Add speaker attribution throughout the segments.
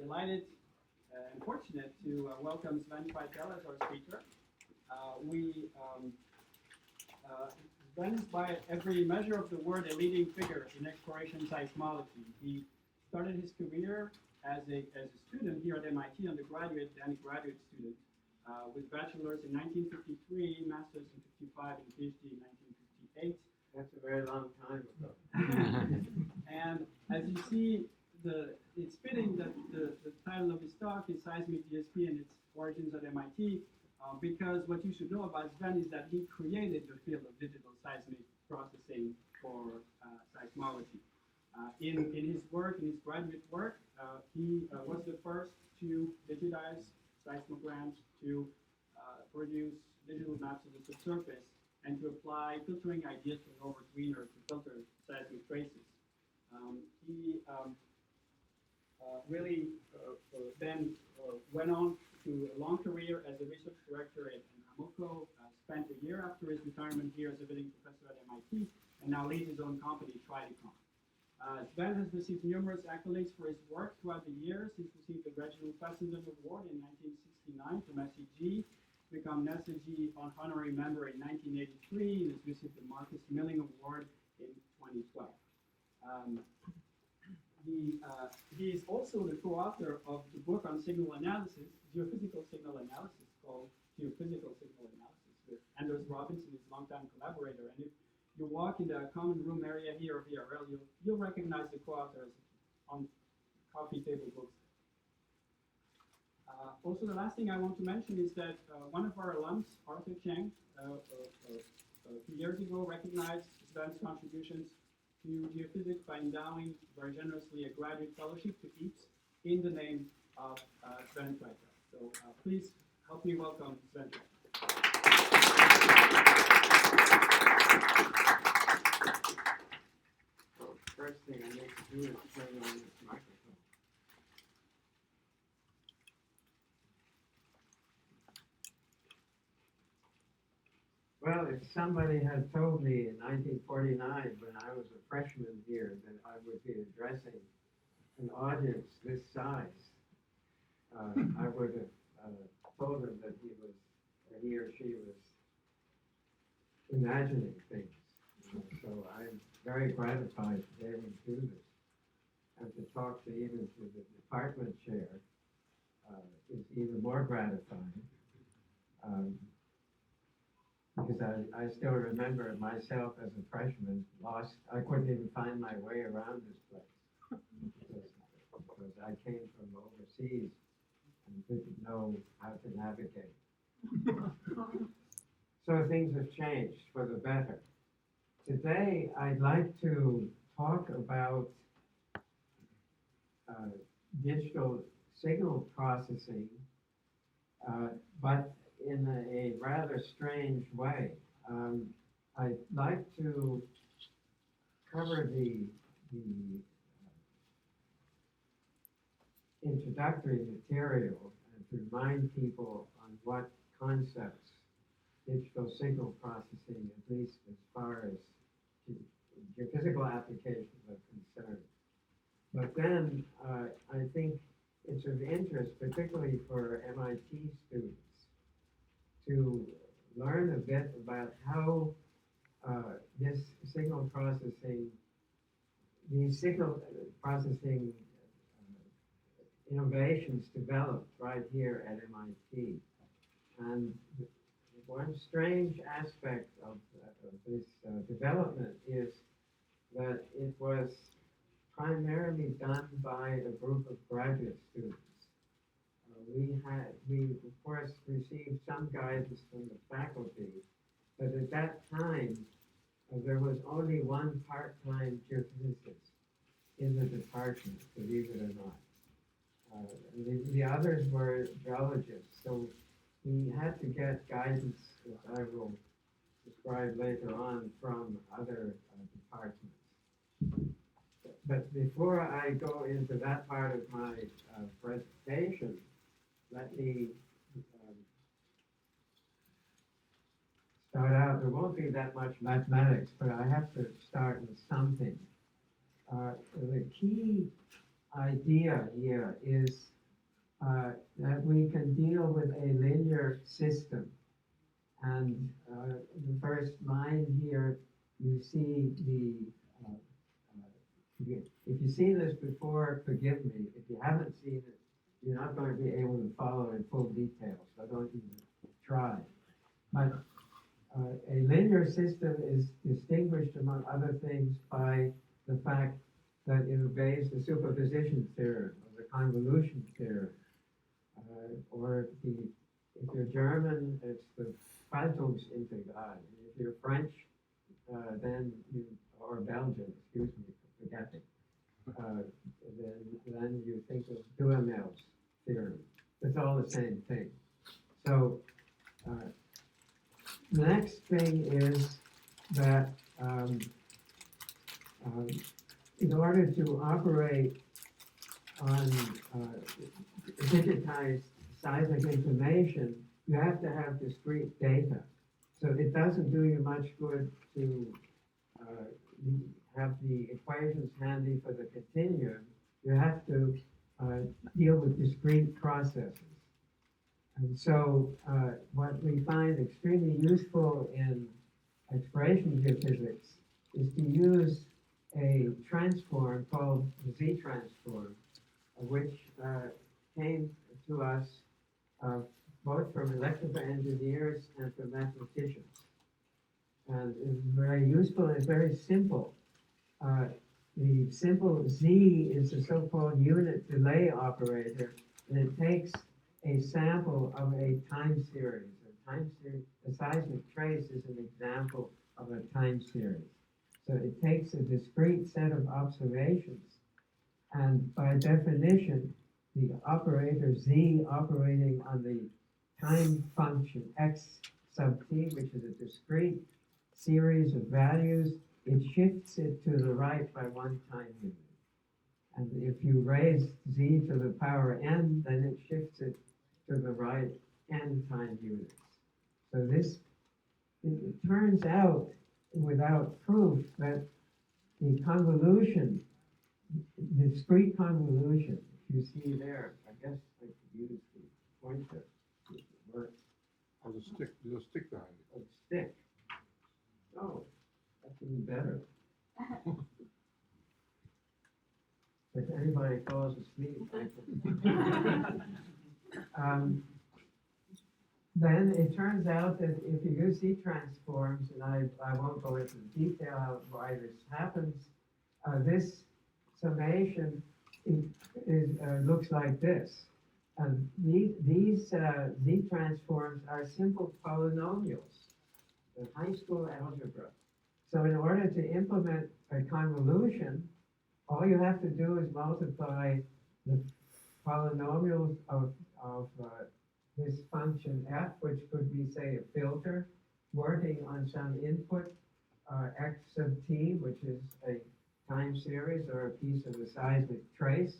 Speaker 1: delighted and fortunate to welcome Sven Treitel as our speaker. Sven is by every measure of the word a leading figure in exploration seismology. He started his career as a student here at MIT, undergraduate and graduate student, with bachelor's in 1953, master's in 55, and PhD in 1958.
Speaker 2: That's a very long time ago.
Speaker 1: And as you see, it's fitting that the title of his talk is Seismic DSP and its origins at MIT, because what you should know about Sven is that he created the field of digital seismic processing for seismology. In his work, in his graduate work, he was the first to digitize seismograms, to produce digital maps of the subsurface, and to apply filtering ideas from Norbert Wiener to filter seismic traces. He really then went on to a long career as a research director at Amoco, spent a year after his retirement here as a visiting professor at MIT, and now leads his own company, Tridekon. Sven has received numerous accolades for his work throughout the years. He's received the Reginald Fessenden Award in 1969 from SEG, become an SEG honorary member in 1983, and has received the Marcus Milling Award in 2012. He is also the co-author of the book on signal analysis, Geophysical Signal Analysis, called Geophysical Signal Analysis, with Anders Robinson, his longtime collaborator. And if you walk in the common room area here of VRL, you'll recognize the co-authors on coffee table books. Also, the last thing I want to mention is that one of our alums, Arthur Cheng, a few years ago recognized Sven's contributions to geophysics by endowing very generously a graduate fellowship to each in the name of Sven Treitel. So please help me welcome Sven Treitel.
Speaker 2: First thing I need to do is turn on this microphone. Well, if somebody had told me in 1949, when I was a freshman here, that I would be addressing an audience this size, I would have told him that he or she was imagining things. So I'm very gratified to be able to do this. And to talk to even to the department chair is even more gratifying. Because I still remember myself as a freshman lost. I couldn't even find my way around this place because I came from overseas and didn't know how to navigate. So things have changed for the better. Today I'd like to talk about digital signal processing, but in a rather strange way. I'd like to cover the introductory material and to remind people on what concepts digital signal processing, at least as far as geophysical applications are concerned. But then I think it's of interest, particularly for MIT students, to learn a bit about how this signal processing, these signal processing innovations developed right here at MIT. And one strange aspect of this development is that it was primarily done by a group of graduate students. We of course received some guidance from the faculty, but at that time there was only one part-time geophysicist in the department, believe it or not. The others were geologists, so we had to get guidance, which I will describe later on, from other departments. But before I go into that part of my presentation, let me start out. There won't be that much mathematics, but I have to start with something. The key idea here is that we can deal with a linear system. And the first line here, you see the, if you've seen this before, forgive me. If you haven't seen it, you're not going to be able to follow in full detail, so don't even try. But a linear system is distinguished, among other things, by the fact that it obeys the superposition theorem or the convolution theorem. Or if you're German, it's the Faltungsintegral. If you're French, then or Belgian, excuse me for forgetting, then you think of Duhamel's theorem. It's all the same thing. So the next thing is that in order to operate on digitized seismic information, you have to have discrete data. So it doesn't do you much good to have the equations handy for the continuum. You have to deal with discrete processes. And so what we find extremely useful in exploration geophysics is to use a transform called the Z-transform, which came to us both from electrical engineers and from mathematicians. And it's very useful and it's very simple. The simple Z is the so-called unit delay operator, and it takes a sample of a time series. A seismic trace is an example of a time series. So it takes a discrete set of observations, and by definition, the operator Z operating on the time function x sub t, which is a discrete series of values, it shifts it to the right by one time unit. And if you raise Z to the power n, then it shifts it to the right n time units. So this, it turns out, without proof, that the convolution, the discrete convolution, you see there, I guess I could use the pointer.
Speaker 3: Or the stick behind it.
Speaker 2: A stick. Oh, that's even better. If anybody falls asleep, then it turns out that if you use Z-transforms, and I won't go into detail why this happens, this summation looks like this. And these Z-transforms are simple polynomials in high school algebra. So in order to implement a convolution, all you have to do is multiply the polynomials of this function f, which could be, say, a filter working on some input x sub t, which is a time series or a piece of a seismic trace.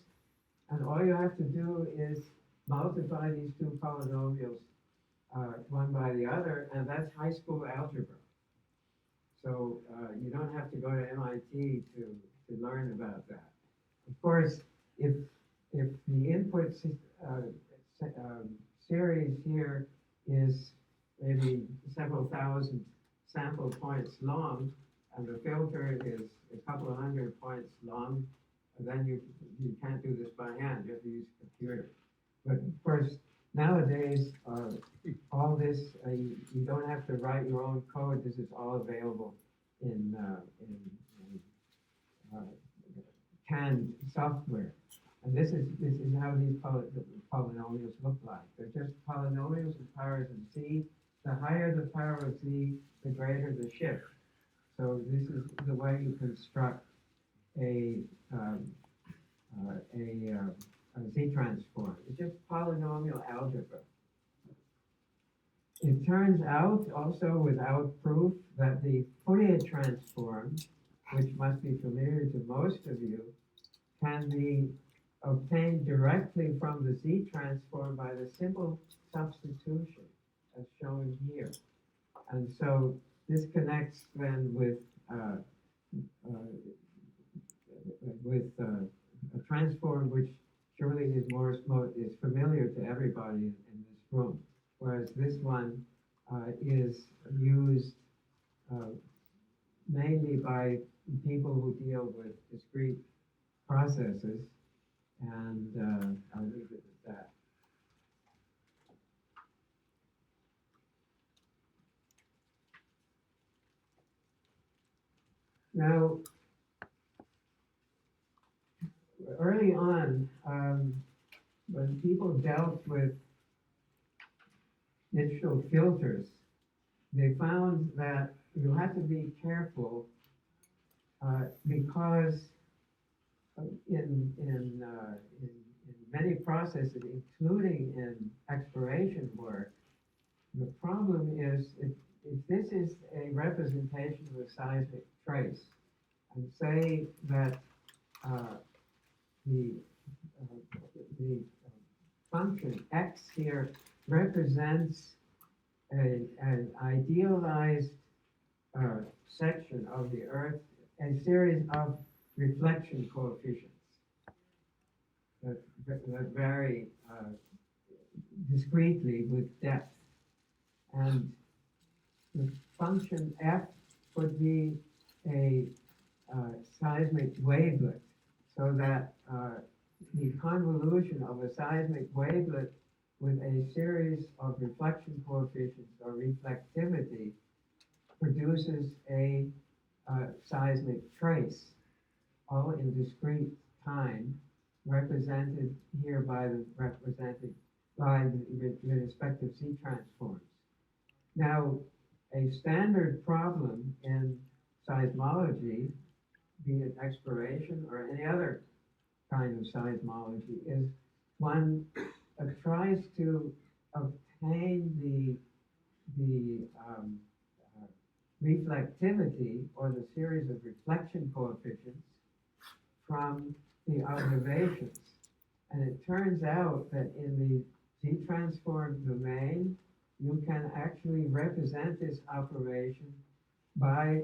Speaker 2: And all you have to do is multiply these two polynomials one by the other, and that's high school algebra. So you don't have to go to MIT to learn about that. Of course, if the input series here is maybe several thousand sample points long, and the filter is a couple of hundred points long, then you can't do this by hand. You have to use a computer. But of course, nowadays, all this, you don't have to write your own code. This is all available in canned software. And this is how these polynomials look like. They're just polynomials with powers of z. The higher the power of z, the greater the shift. So this is the way you construct a Z-transform. It's just polynomial algebra. It turns out, also without proof, that the Fourier transform, which must be familiar to most of you, can be obtained directly from the Z-transform by the simple substitution, as shown here. And so this connects then with a transform which surely his Morse mode is familiar to everybody in this room, whereas this one is used mainly by people who deal with discrete processes, and I'll leave it at that. Now, early on, when people dealt with digital filters, they found that you had to be careful because in many processes, including in exploration work, the problem is if this is a representation of a seismic trace, and say that the function x here represents an idealized section of the Earth, a series of reflection coefficients that vary discretely with depth. And the function f would be a seismic wavelet, so that the convolution of a seismic wavelet with a series of reflection coefficients or reflectivity produces a seismic trace, all in discrete time, represented here by the respective Z transforms. Now, a standard problem in seismology, be it exploration or any other kind of seismology, is one tries to obtain the reflectivity or the series of reflection coefficients from the observations. And it turns out that in the Z-transform domain, you can actually represent this operation by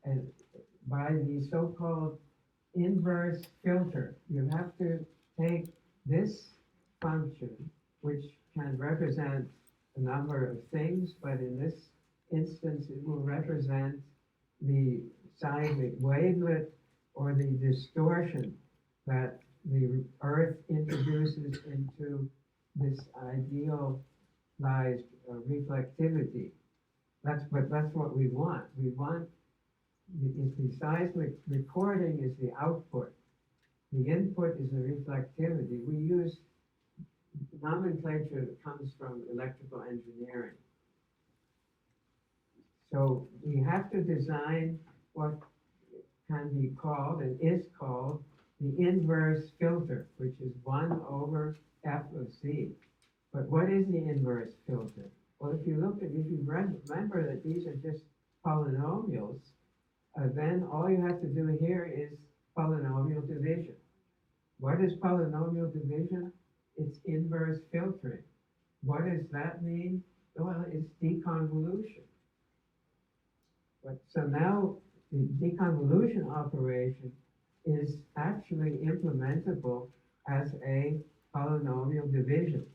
Speaker 2: the so-called inverse filter. You have to take this function, which can represent a number of things, but in this instance, it will represent the seismic wavelet or the distortion that the Earth introduces into this idealized reflectivity. That's what we want. We want, if the seismic recording is the output, the input is the reflectivity. We use nomenclature that comes from electrical engineering. So we have to design what can be called and is called the inverse filter, which is 1 over f of z. But what is the inverse filter? Well, if you remember that these are just polynomials, then all you have to do here is polynomial division. What is polynomial division? It's inverse filtering. What does that mean? Well, it's deconvolution. So now the deconvolution operation is actually implementable as a polynomial division.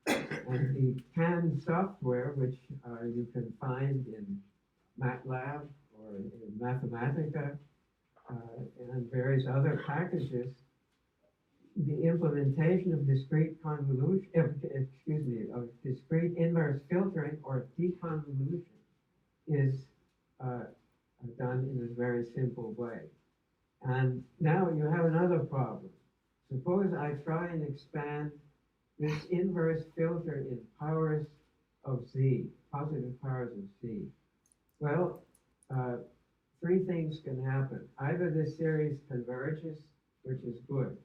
Speaker 2: And the CAN software, which you can find in MATLAB or in Mathematica and various other packages, the implementation of discrete convolution, of discrete inverse filtering or deconvolution is done in a very simple way. And now you have another problem. Suppose I try and expand this inverse filter in powers of z, positive powers of z. Well, three things can happen. Either this series converges, which is good,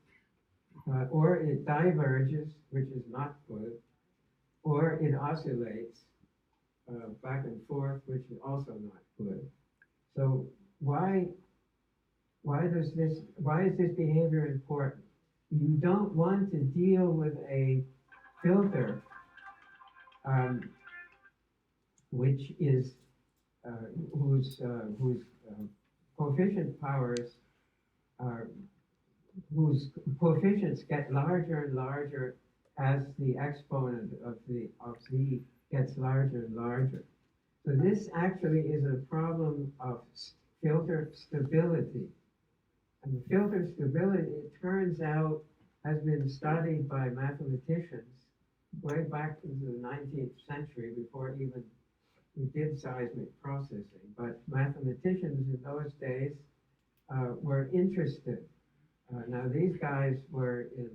Speaker 2: or it diverges, which is not good, or it oscillates back and forth, which is also not good. So why is this behavior important? You don't want to deal with a filter which is whose coefficient powers are whose coefficients get larger and larger as the exponent of z gets larger and larger. So this actually is a problem of filter stability. And the filter stability, it turns out, has been studied by mathematicians way back into the 19th century, before even we did seismic processing. But mathematicians in those days were interested. Now these guys were in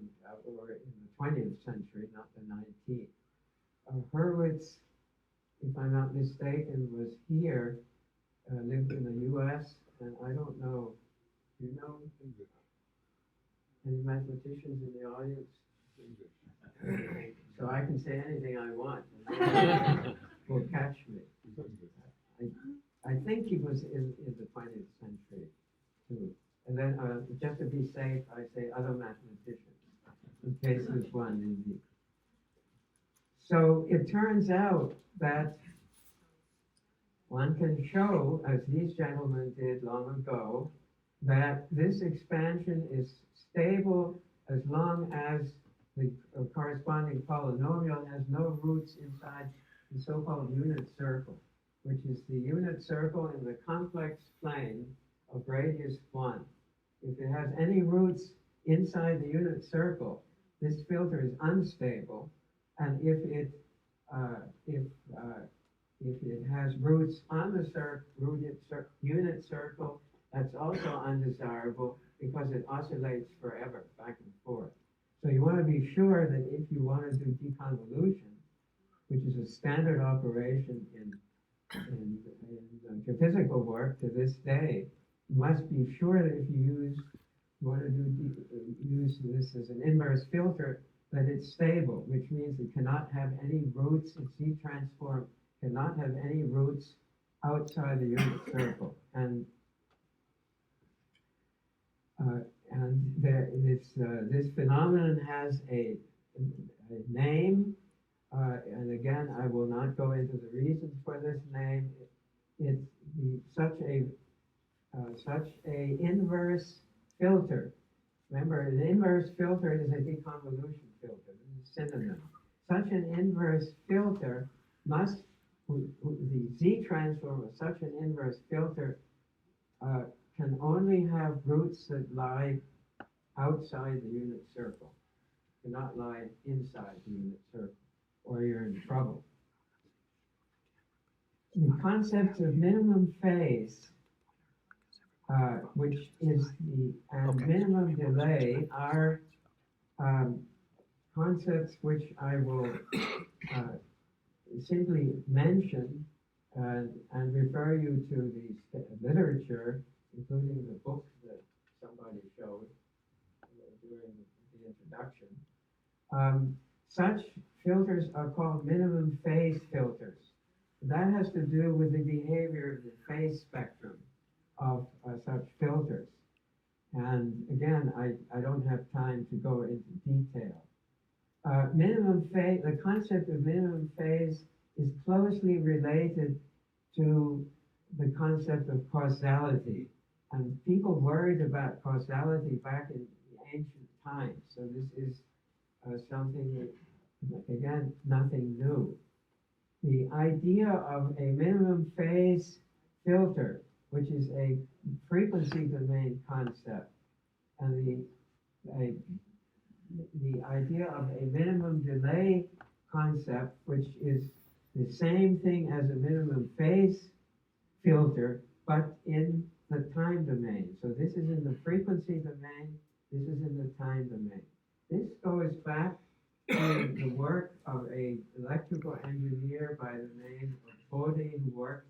Speaker 2: the 20th century, not the 19th. Hurwitz, if I'm not mistaken, was here, lived in the U.S., and I don't know, do you know any mathematicians in the audience? So I can say anything I want, and will catch me. I think he was in the 20th century too. And then just to be safe, I say other mathematicians, in case there's one indeed. So it turns out that one can show, as these gentlemen did long ago, that this expansion is stable as long as the corresponding polynomial has no roots inside the so-called unit circle, which is the unit circle in the complex plane of radius 1. If it has any roots inside the unit circle, this filter is unstable, and if it has roots on the unit circle, that's also undesirable because it oscillates forever, back and forth. So you want to be sure that if you want to do deconvolution, which is a standard operation in geophysical work to this day, you must be sure that if you want to use this as an inverse filter, that it's stable, which means it cannot have any roots. Its Z transform cannot have any roots outside the unit circle. And this phenomenon has a name, and again, I will not go into the reasons for this name. It's such a inverse filter. Remember, an inverse filter is a deconvolution filter. This is synonym. Such an inverse filter must, the Z transform of such an inverse filter can only have roots that lie outside the unit circle, cannot lie inside the unit circle, or you're in trouble. The concepts of minimum phase, which is the minimum delay, are concepts which I will simply mention and refer you to the literature, including the book that somebody showed during the introduction. Such filters are called minimum phase filters. That has to do with the behavior of the phase spectrum of such filters. And again, I don't have time to go into detail. Minimum phase, the concept of minimum phase is closely related to the concept of causality. And people worried about causality back in the ancient times. So this is something that, again, nothing new. The idea of a minimum phase filter, which is a frequency domain concept, and the idea of a minimum delay concept, which is the same thing as a minimum phase filter, but in the time domain. So this is in the frequency domain, this is in the time domain. This goes back to the work of an electrical engineer by the name of Bodie, who worked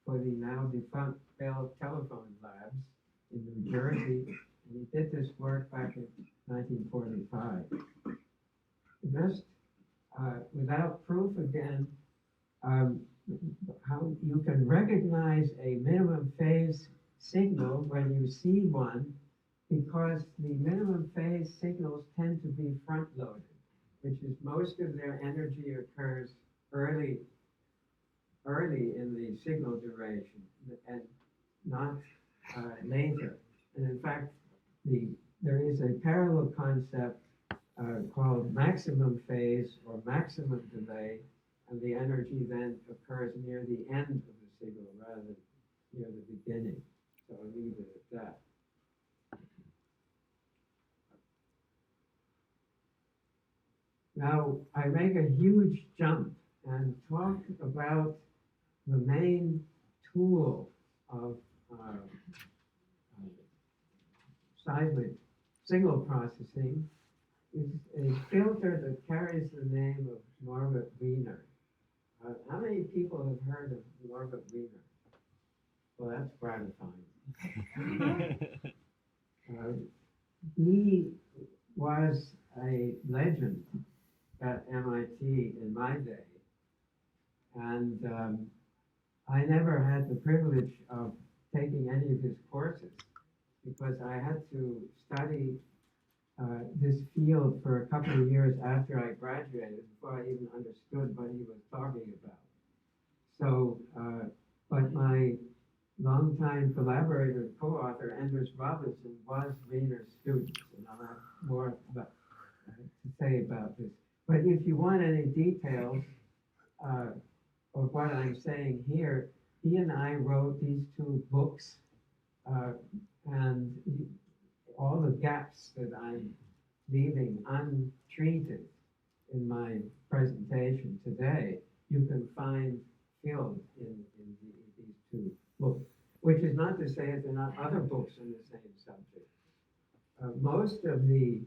Speaker 2: for the now defunct Bell Telephone Labs in New Jersey. And he did this work back in 1945. Just without proof again, how you can recognize a minimum phase signal when you see one, because the minimum phase signals tend to be front-loaded, which is most of their energy occurs early in the signal duration and not later. And in fact, the there is a parallel concept called maximum phase or maximum delay, and the energy then occurs near the end of the signal rather than near the beginning. So I'll leave it at that. Now, I make a huge jump and talk about the main tool of seismic signal processing is a filter that carries the name of Norbert Wiener. How many people have heard of Norbert Wiener? Well, that's gratifying. He was a legend at MIT in my day, and I never had the privilege of taking any of his courses because I had to study this field for a couple of years after I graduated before I even understood what he was talking about. So, but my longtime collaborator and co-author, Anders Robinson, was Wiener's student, and I'll have more to say about this. But if you want any details of what I'm saying here, he and I wrote these two books, and all the gaps that I'm leaving untreated in my presentation today, you can find filled in these two books, which is not to say that there are not other books on the same subject. Most of the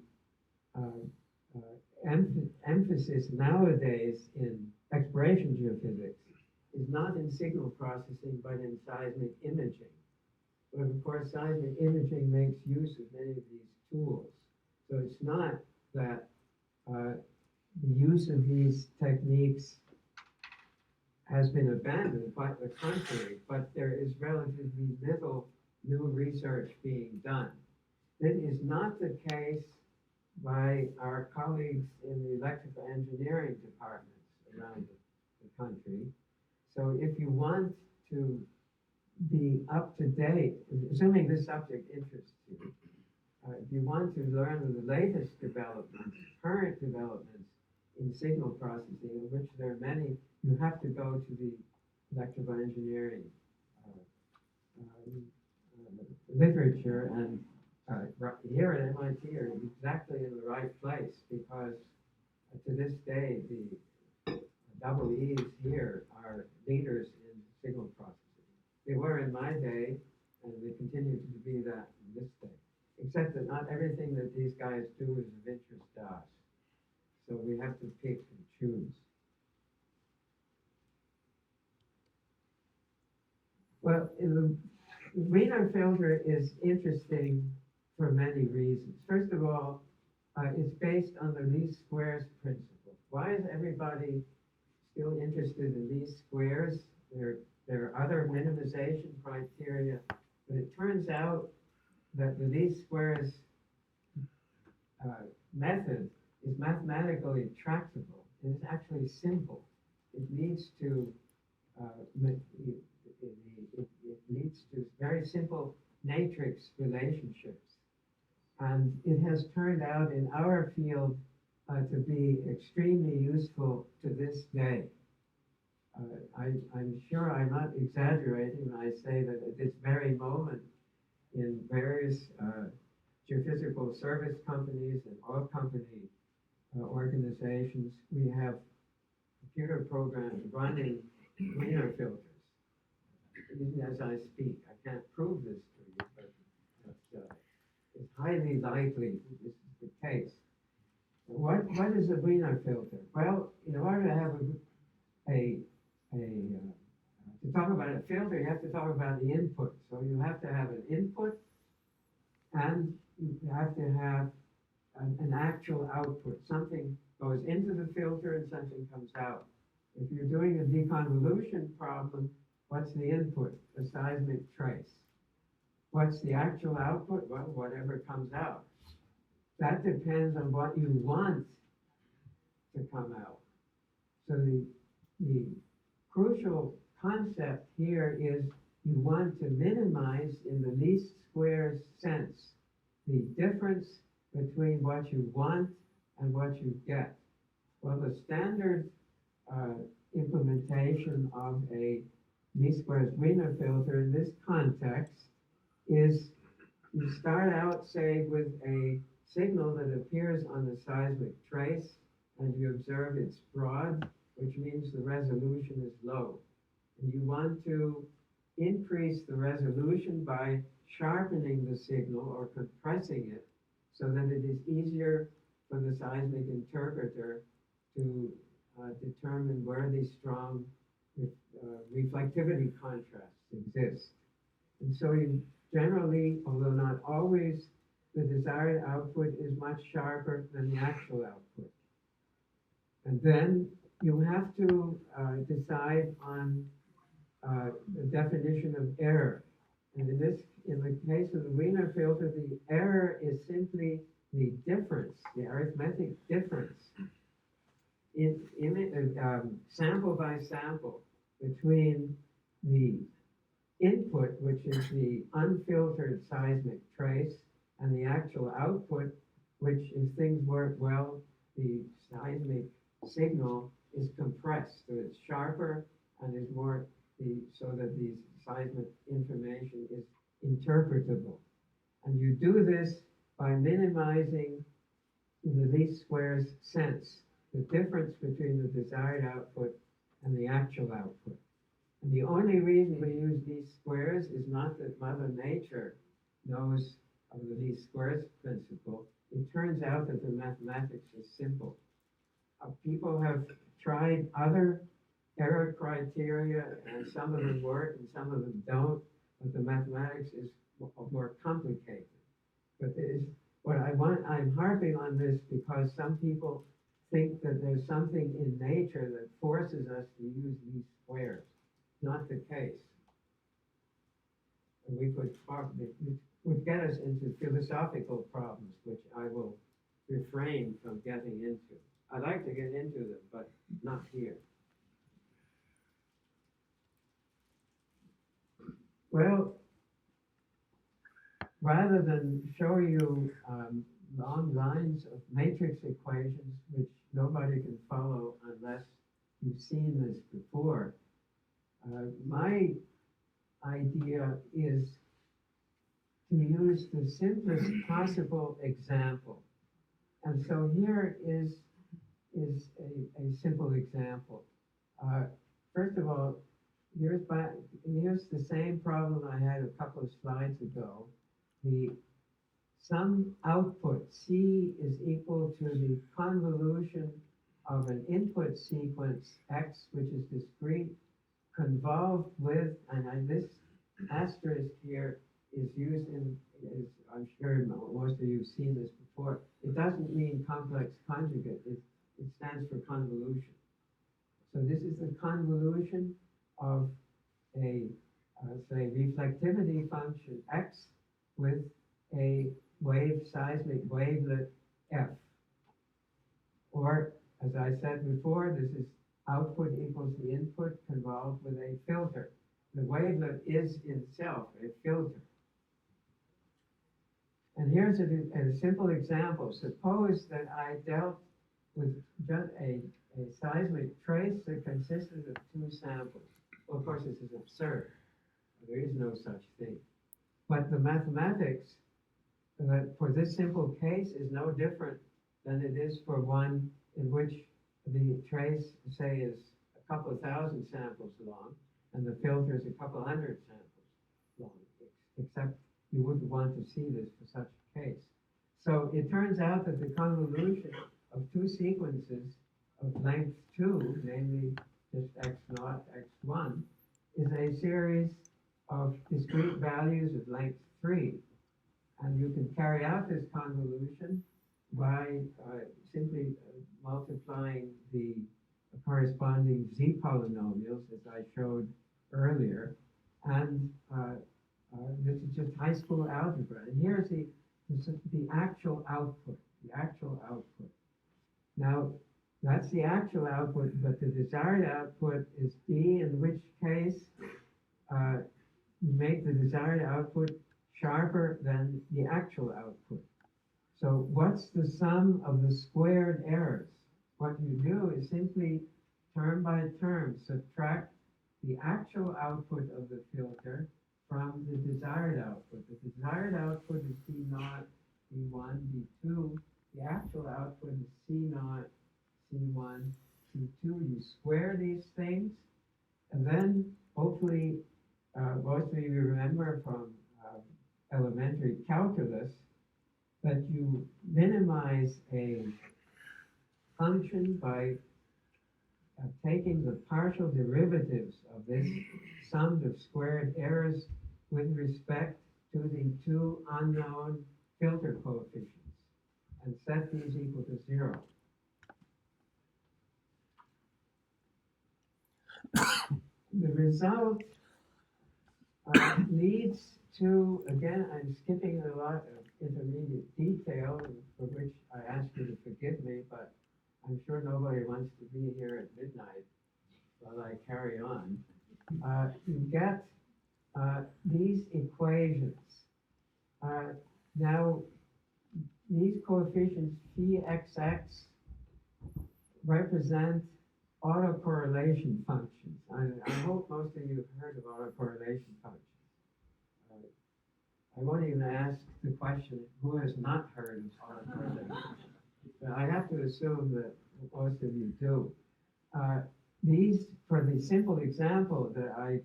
Speaker 2: emphasis nowadays in exploration geophysics is not in signal processing, but in seismic imaging. But of course, seismic imaging makes use of many of these tools. So it's not that the use of these techniques has been abandoned, quite the contrary, but there is relatively little new research being done. This is not the case by our colleagues in the electrical engineering departments around the country. So if you want to be up to date, assuming this subject interests you, if you want to learn of the latest developments, current developments in signal processing, of which there are many, you have to go to the electrical engineering literature, and here at MIT are exactly in the right place, because to this day the double E's here are leaders in signal processing. They were in my day, and they continue to be that in this day, except that not everything that these guys do is of interest to us. So we have to pick and choose. Well, the Wiener filter is interesting for many reasons. First of all, it's based on the least squares principle. Why is everybody still interested in least squares? There are other minimization criteria, but it turns out that the least squares method is mathematically tractable. It is actually simple. It leads to very simple matrix relationships, and it has turned out in our field to be extremely useful to this day. I'm sure I'm not exaggerating when I say that at this very moment in various geophysical service companies and oil company organizations, we have computer programs running Wiener filters. Even as I speak, I can't prove this to you, but it's highly likely that this is the case. What is a Wiener filter? Well, in order to have to talk about a filter, you have to talk about the input. So you have to have an input, and you have to have an actual output. Something goes into the filter and something comes out. If you're doing a deconvolution problem, what's the input? A seismic trace. What's the actual output? Well, whatever comes out. That depends on what you want to come out. So the crucial concept here is you want to minimize, in the least squares sense, the difference between what you want and what you get. Well, the standard implementation of a least squares Wiener filter in this context is you start out, say, with a signal that appears on the seismic trace, and you observe it's broad, which means the resolution is low. And you want to increase the resolution by sharpening the signal or compressing it so that it is easier for the seismic interpreter to determine where these strong reflectivity contrasts exist. And so you generally, although not always, the desired output is much sharper than the actual output. And then you have to decide on the definition of error. And in the case of the Wiener filter, the error is simply the difference, the arithmetic difference sample by sample between the input, which is the unfiltered seismic trace, and the actual output, which, if things work well, the seismic signal is compressed, so it's sharper and is more so that the seismic information is interpretable. And you do this by minimizing, in the least squares sense, the difference between the desired output and the actual output. And the only reason we use least squares is not that Mother Nature knows of the least squares principle. It turns out that the mathematics is simple. People have tried other error criteria, and some of them work and some of them don't, but the mathematics is more complicated. But I'm harping on this because some people think that there's something in nature that forces us to use these squares. Not the case. And we could talk, it would get us into philosophical problems, which I will refrain from getting into. I'd like to get into them, but not here. Well, rather than show you long lines of matrix equations, which nobody can follow unless you've seen this before, my idea is to use the simplest possible example. And so here is a simple example. First of all, here's the same problem I had a couple of slides ago. Some output C is equal to the convolution of an input sequence X, which is discrete, convolved with, and this asterisk here is used I'm sure most of you have seen this before. It doesn't mean complex conjugate, it stands for convolution. So this is the convolution of a, say, reflectivity function X with a seismic wavelet F. Or, as I said before, this is output equals the input convolved with a filter. The wavelet is itself a filter. And here's a simple example. Suppose that I dealt with just a seismic trace that consisted of two samples. Well, of course, this is absurd. There is no such thing. But the mathematics for this simple case is no different than it is for one in which the trace, say, is a couple of thousand samples long, and the filter is a couple hundred samples long, except you wouldn't want to see this for such a case. So it turns out that the convolution of two sequences of length 2, namely just x0, x1, is a series of discrete values of length 3. And you can carry out this convolution by simply multiplying the corresponding z polynomials, as I showed earlier. And this is just high school algebra. And here's the actual output, Now, that's the actual output, but the desired output is B, in which case you make the desired output sharper than the actual output. So what's the sum of the squared errors? What you do is simply term by term subtract the actual output of the filter from the desired output. The desired output is C0, C1, D2. The actual output is C0, C1, C2. You square these things, and then hopefully most of you remember from elementary calculus that you minimize a function by taking the partial derivatives of this sum of squared errors with respect to the two unknown filter coefficients and set these equal to 0. The result leads to, again, I'm skipping a lot of intermediate detail for which I ask you to forgive me, but I'm sure nobody wants to be here at midnight while I carry on. You get these equations. Now, these coefficients, phi xx, represent autocorrelation functions. I hope most of you have heard of autocorrelation functions. I won't even ask the question, who has not heard of autocorrelation? But I have to assume that most of you do. These, for the simple example that I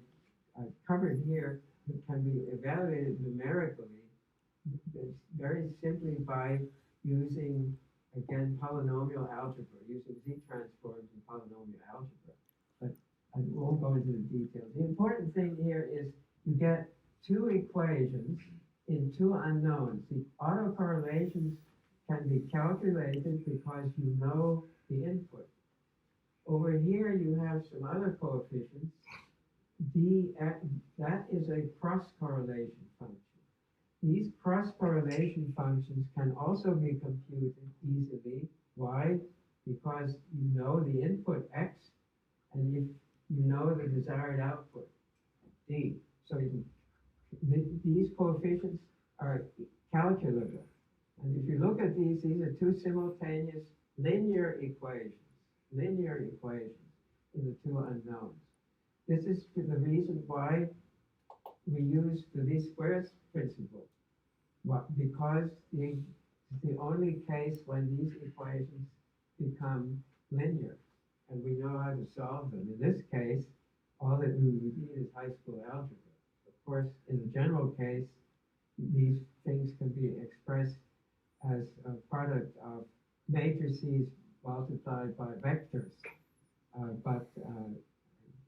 Speaker 2: covered here, can be evaluated numerically very simply by using, again, polynomial algebra, using Z-transforms in polynomial algebra. But I won't go into the details. The important thing here is you get two equations in two unknowns. The autocorrelations can be calculated because you know the input. Over here you have some other coefficients. That is a cross-correlation function. These cross-correlation functions can also be computed easily. Why? Because you know the input x, and if you know the desired output, d. So these coefficients are calculable. And if you look at these are two simultaneous linear equations in the two unknowns. This is the reason why we use the least squares principle. Because it's the only case when these equations become linear, and we know how to solve them. In this case, all that we would need is high school algebra. Of course, in the general case, these things can be expressed as a product of matrices multiplied by vectors. But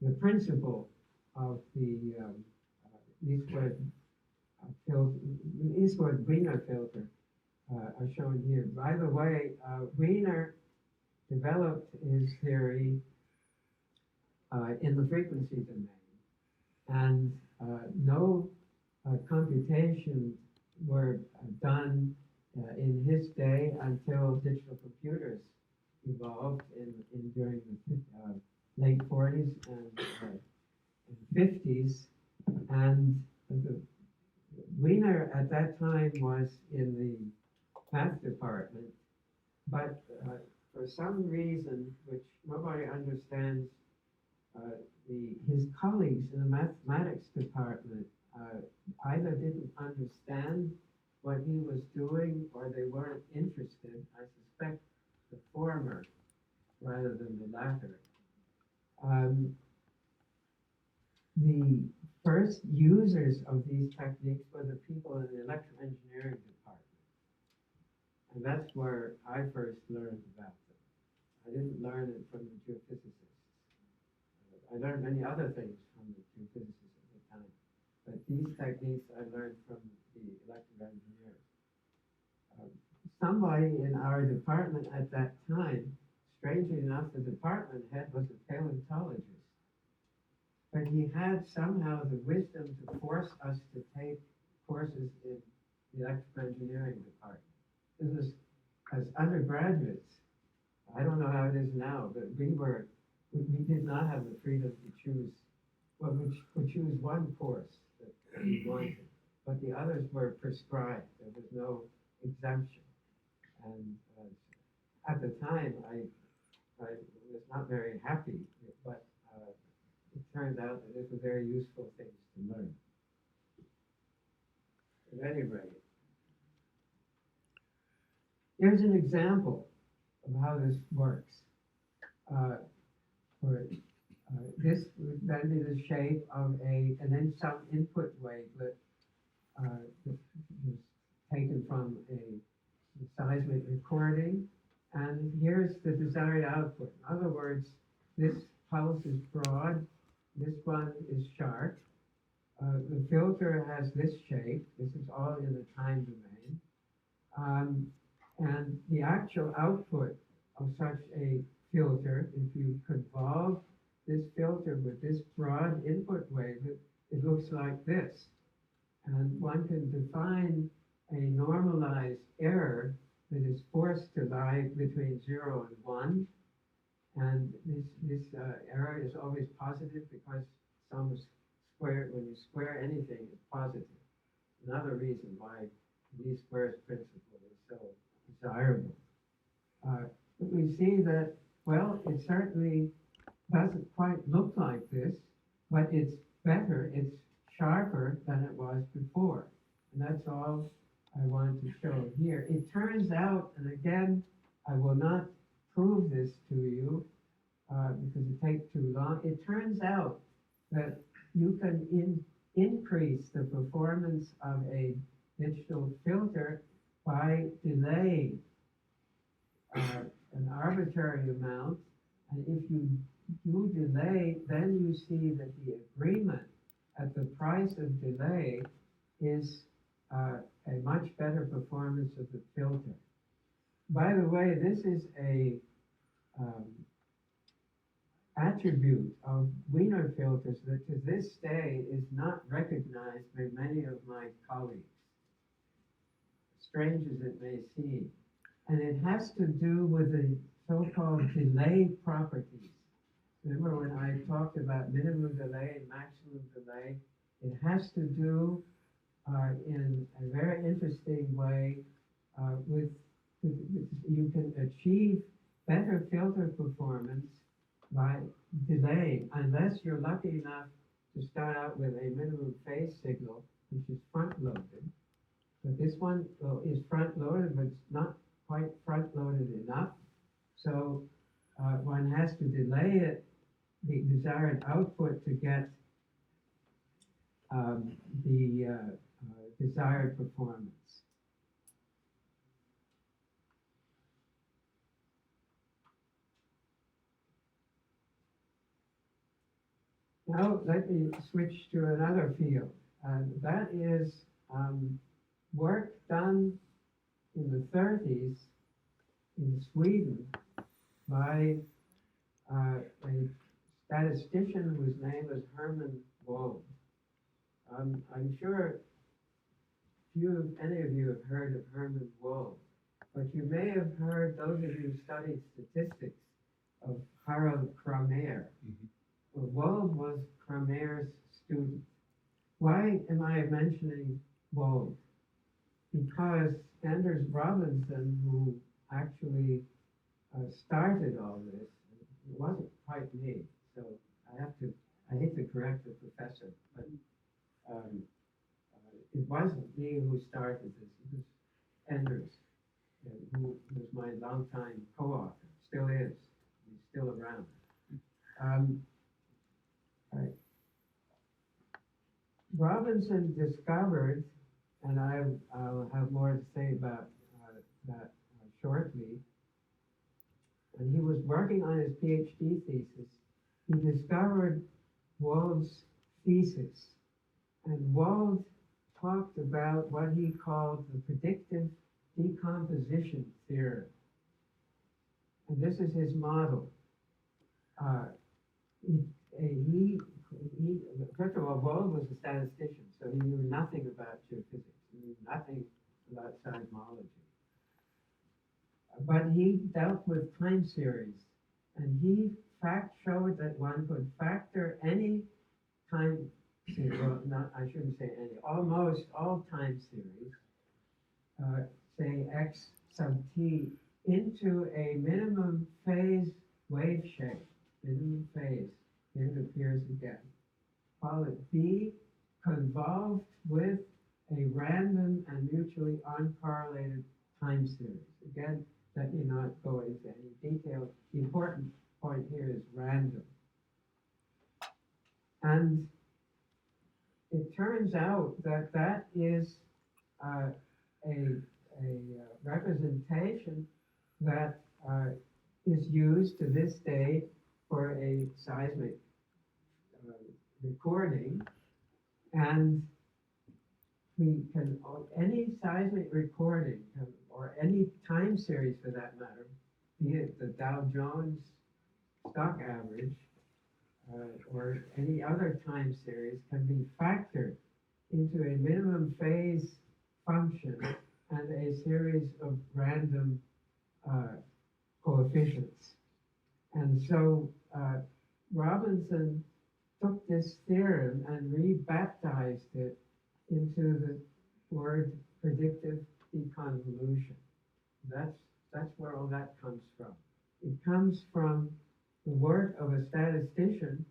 Speaker 2: the principle of the least squared Wiener filter are shown here. By the way, Wiener developed his theory in the frequency domain, and no computations were done in his day until digital computers evolved during the late 40s and 50s, and Wiener at that time was in the math department, but for some reason which nobody understands, his colleagues in the mathematics department either didn't understand what he was doing or they weren't interested. I suspect the former rather than the latter. The first users of these techniques were the people in the electroengineering department. And that's where I first learned about them. I didn't learn it from the geophysicists. I learned many other things from the geophysicists at the time. But these techniques I learned from the electroengineers. Somebody in our department at that time, strangely enough, the department head was a paleontologist. But he had somehow the wisdom to force us to take courses in the electrical engineering department. This was as undergraduates. I don't know how it is now, but we did not have the freedom to choose. Well, we choose one course that we wanted. but the others were prescribed. There was no exemption. And at the time, I was not very happy, but it turned out that it was very useful things to learn. At any rate, here's an example of how this works. This would then be the shape of and then some input wavelet that was taken from a seismic recording, and here's the desired output. In other words, this pulse is broad, this one is sharp. The filter has this shape. This is all in the time domain. And the actual output of such a filter, if you convolve this filter with this broad input wavelet, it looks like this. And one can define a normalized error that is forced to lie between 0 and 1. And this error is always positive because some square, when you square anything, it's positive. Another reason why the least squares principle is so desirable. But we see that, well, it certainly doesn't quite look like this, but it's better, it's sharper than it was before. And that's all I want to show here. It turns out, and again, I will not prove this to you because it takes too long. It turns out that you can increase the performance of a digital filter by delaying an arbitrary amount. And if you do delay, then you see that the agreement at the price of delay is a much better performance of the filter. By the way, this is a attribute of Wiener filters that to this day is not recognized by many of my colleagues, strange as it may seem. And it has to do with the so-called delay properties. Remember when I talked about minimum delay and maximum delay? It has to do in a very interesting way with you can achieve better filter performance by delaying, unless you're lucky enough to start out with a minimum phase signal, which is front-loaded. But this one is front-loaded, but it's not quite front-loaded enough. So one has to delay it, the desired output, to get the desired performance. Now let me switch to another field, and that is work done in the 30s in Sweden by a statistician whose name is Herman Wold. I'm sure any of you have heard of Herman Wold, but you may have heard, those of you who studied statistics, of Harald Kramer. Mm-hmm. Well, Wold was Kramer's student. Why am I mentioning Wold? Because Anders Robinson, who actually started all this, it wasn't quite me, so I hate to correct the professor, but it wasn't me who started this. It was Anders, who was my longtime co-author, still is. He's still around. Right. Robinson discovered, and I'll have more to say about that shortly, when he was working on his PhD thesis, he discovered Wold's thesis. And Wold talked about what he called the predictive decomposition theorem. And this is his model. First of all, Wold was a statistician, so he knew nothing about geophysics. He knew nothing about seismology. But he dealt with time series, and he showed that one could factor any time well, not, I shouldn't say any, almost all time series, say x sub t, into a minimum phase wave shape, minimum phase, here it appears again. Call it B, convolved with a random and mutually uncorrelated time series. Again, let me not go into any detail. The important point here is random. And it turns out that that is a representation that is used to this day for a seismic recording, and we can, any seismic recording, or any time series for that matter, be it the Dow Jones stock average, or any other time series, can be factored into a minimum phase function and a series of random coefficients. And so Robinson took this theorem and rebaptized it into the word predictive deconvolution. That's where all that comes from. It comes from the work of a statistician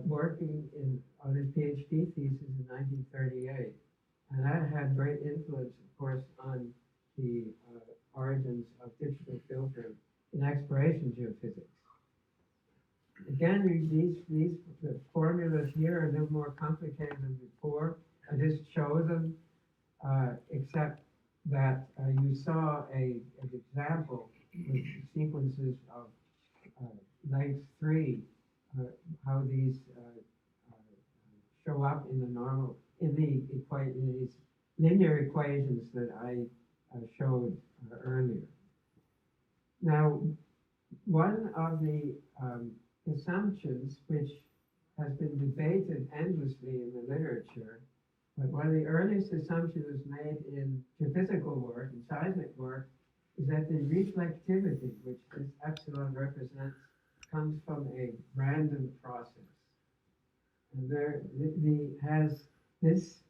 Speaker 2: working on his PhD thesis in 1938. And that had great influence, of course, on the origins of digital filtering in exploration geophysics. Again, the formulas here are a little more complicated than before. I just show them, except that you saw an example with sequences of length 3, how these show up in the normal, in these linear equations that I showed earlier. Now, one of the assumptions which has been debated endlessly in the literature, but one of the earliest assumptions was made in geophysical work and seismic work, is that the reflectivity, which this epsilon represents, comes from a random process. And this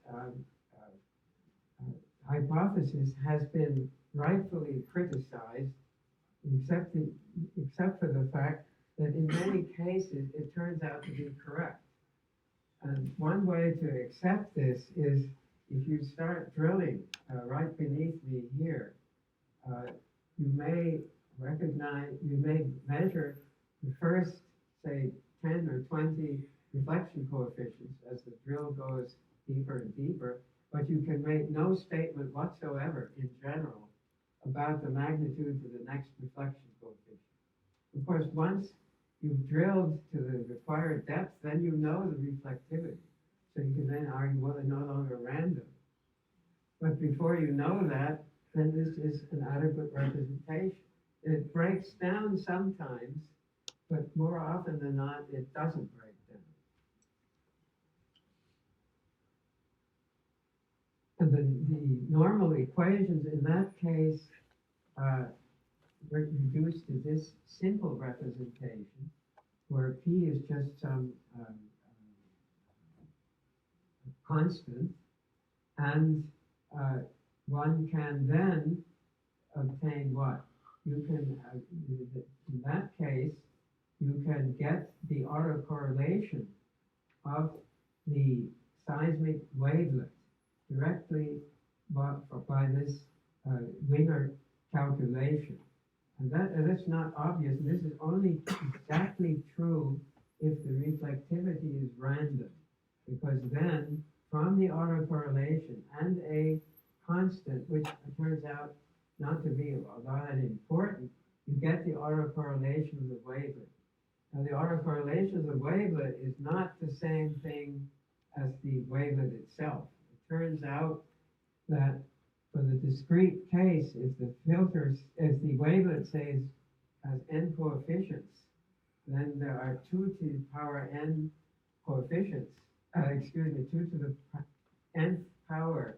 Speaker 2: hypothesis has been rightfully criticized, except for the fact that in many cases it turns out to be correct. And one way to accept this is if you start drilling right beneath me here, you may measure the first, say, 10 or 20 reflection coefficients as the drill goes deeper and deeper, but you can make no statement whatsoever in general about the magnitude to the next reflection coefficient. Of course, once you've drilled to the required depth, then you know the reflectivity. So you can then argue, well, they're no longer random. But before you know that, then this is an adequate representation. It breaks down sometimes, but more often than not, it doesn't break down. And the normal equations in that case were reduced to this simple representation, where P is just some constant, and one can then obtain what? You can, in that case, you can get the autocorrelation of the seismic wavelet directly by this Wiener calculation. And that's not obvious, and this is only exactly true if the reflectivity is random, because then from the autocorrelation and a constant, which turns out not to be all that important, you get the autocorrelation of the wavelet. Now, the autocorrelation of the wavelet is not the same thing as the wavelet itself. It turns out that for the discrete case, if the wavelet says has n coefficients, then there are 2 to the power n coefficients, 2 to the nth power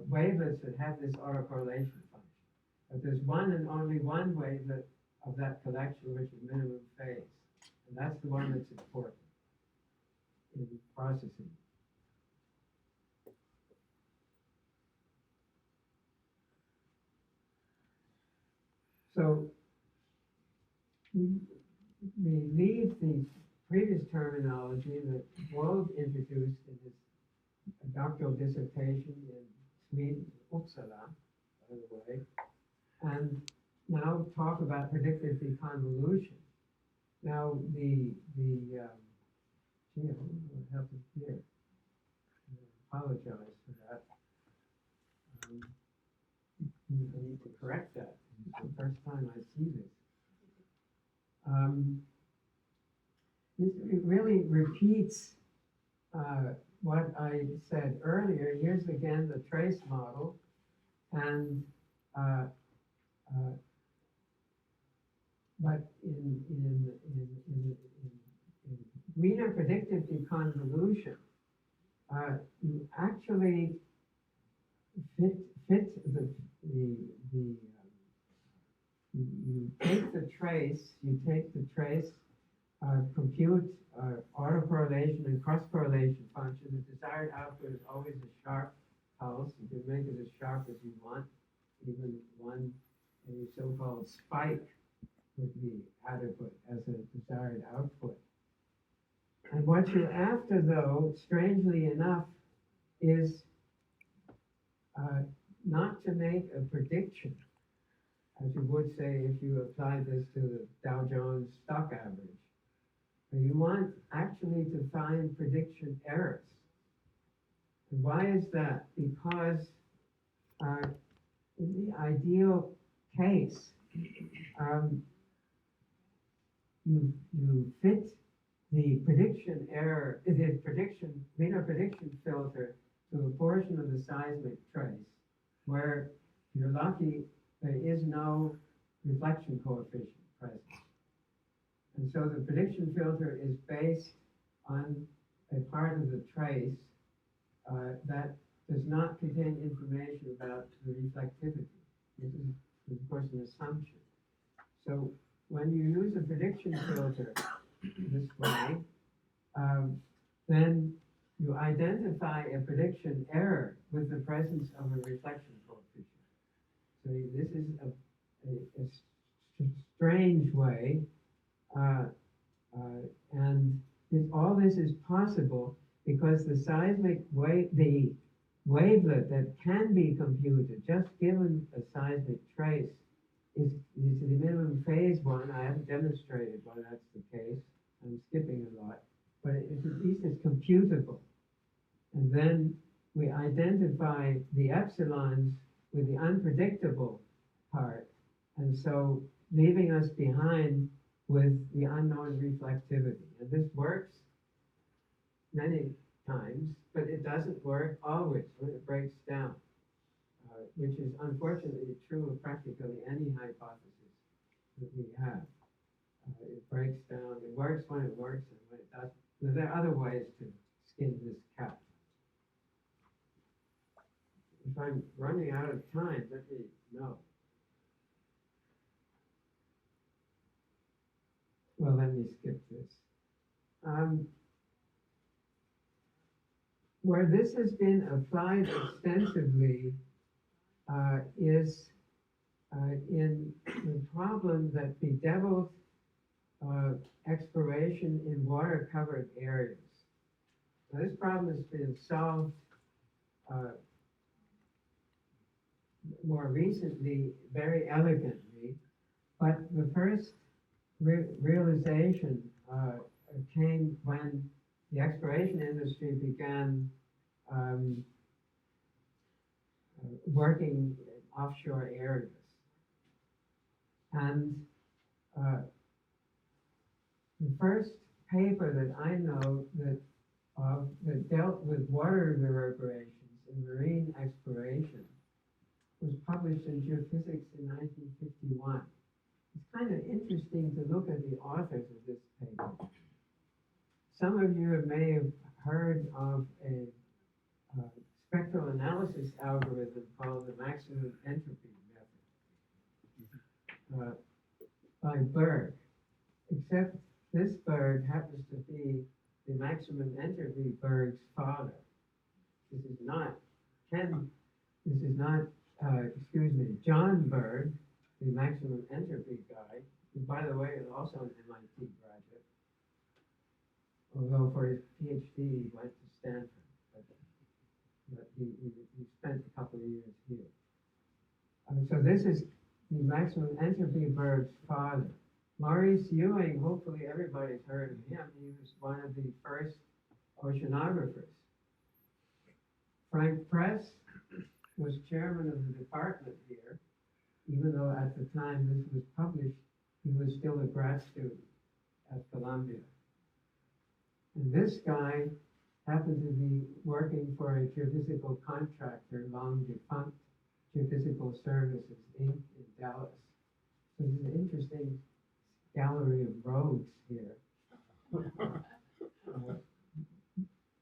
Speaker 2: wavelets that have this autocorrelation function. But there's one and only one wavelet of that collection, which is minimum phase. And that's the one that's important. in processing. So we leave the previous terminology that Wald introduced in his doctoral dissertation in Sweden, Uppsala, by the way, and now talk about predictive deconvolution. Now gee, what happened here? I apologize for that. I need to correct that. It's the first time I see this. It really repeats what I said earlier. Here's again the trace model, and but in Wiener predictive deconvolution, you actually fit you take the trace, compute autocorrelation and cross-correlation function. The desired output is always a sharp pulse. You can make it as sharp as you want. Even a so-called spike would be adequate as a desired output. And what you're after, though, strangely enough, is not to make a prediction, as you would say if you applied this to the Dow Jones stock average. But you want actually to find prediction errors. And why is that? Because in the ideal case, you fit the prediction error, the Wiener prediction filter to a portion of the seismic trace where, if you're lucky, there is no reflection coefficient present. And so the prediction filter is based on a part of the trace that does not contain information about the reflectivity. This is, of course, an assumption. So when you use a prediction filter this way, then you identify a prediction error with the presence of a reflection coefficient. So this is a strange way, and all this is possible because the seismic the wavelet that can be computed, just given a seismic trace, is the minimum phase one. I haven't demonstrated why that's the case. I'm skipping a lot, but at least it's computable. And then we identify the epsilons with the unpredictable part, and so leaving us behind with the unknown reflectivity. And this works many times, but it doesn't work always when it breaks down, which is unfortunately true of practically any hypothesis that we have. It breaks down, it works when it works, and when it doesn't. So there are other ways to skin this cat. If I'm running out of time, let me know. Well, let me skip this. Where this has been applied extensively is in the problem that bedeviled exploration in water-covered areas. Now, this problem has been solved more recently very elegantly, but the first realization came when the exploration industry began working in offshore areas. And the first paper that I know that dealt with water reverberations in marine exploration was published in Geophysics in 1951. It's kind of interesting to look at the authors of this paper. Some of you may have heard of a spectral analysis algorithm called the maximum entropy method by Berg, except this Berg happens to be the maximum entropy Berg's father. This is not excuse me, John Berg, the maximum entropy guy, who, by the way, is also an MIT graduate, although for his PhD he went to Stanford, but he spent a couple of years here. So this is the maximum entropy Berg's father. Maurice Ewing, hopefully everybody's heard of him. He was one of the first oceanographers. Frank Press was chairman of the department here, even though at the time this was published, he was still a grad student at Columbia. And this guy happened to be working for a geophysical contractor, long defunct Geophysical Services, Inc. in Dallas. So there's an interesting gallery of rogues here.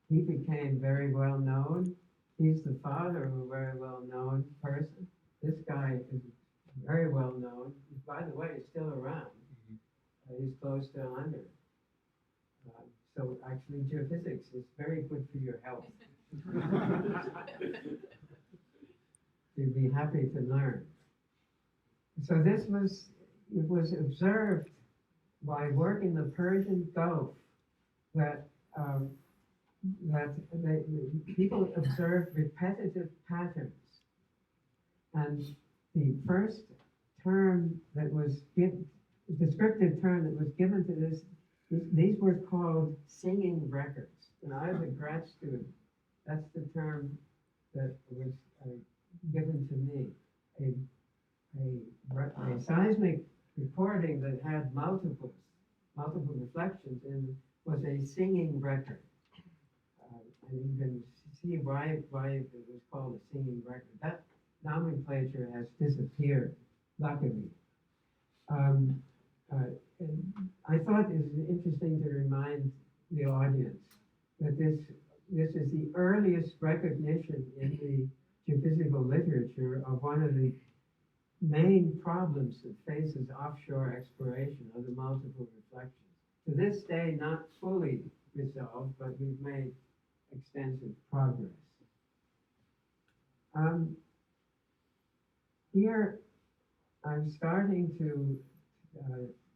Speaker 2: He became very well known. He's the father of a very well known person. This guy is very well known. By the way, he's still around. He's close to 100. So actually, geophysics is very good for your health. You'd be happy to learn. So it was observed by working the Persian Gulf that people observed repetitive patterns. And the first term that was descriptive term that was given to this, these were called singing records. And I was a grad student. That's the term that was given to me. A seismic recording that had multiple reflections in was a singing record. And you can see why it was called a singing record. That nomenclature has disappeared, luckily. And I thought it was interesting to remind the audience that this is the earliest recognition in the geophysical literature of one of the main problems that faces offshore exploration of the multiple reflections. To this day, not fully resolved, but we've made extensive progress. Here, I'm starting to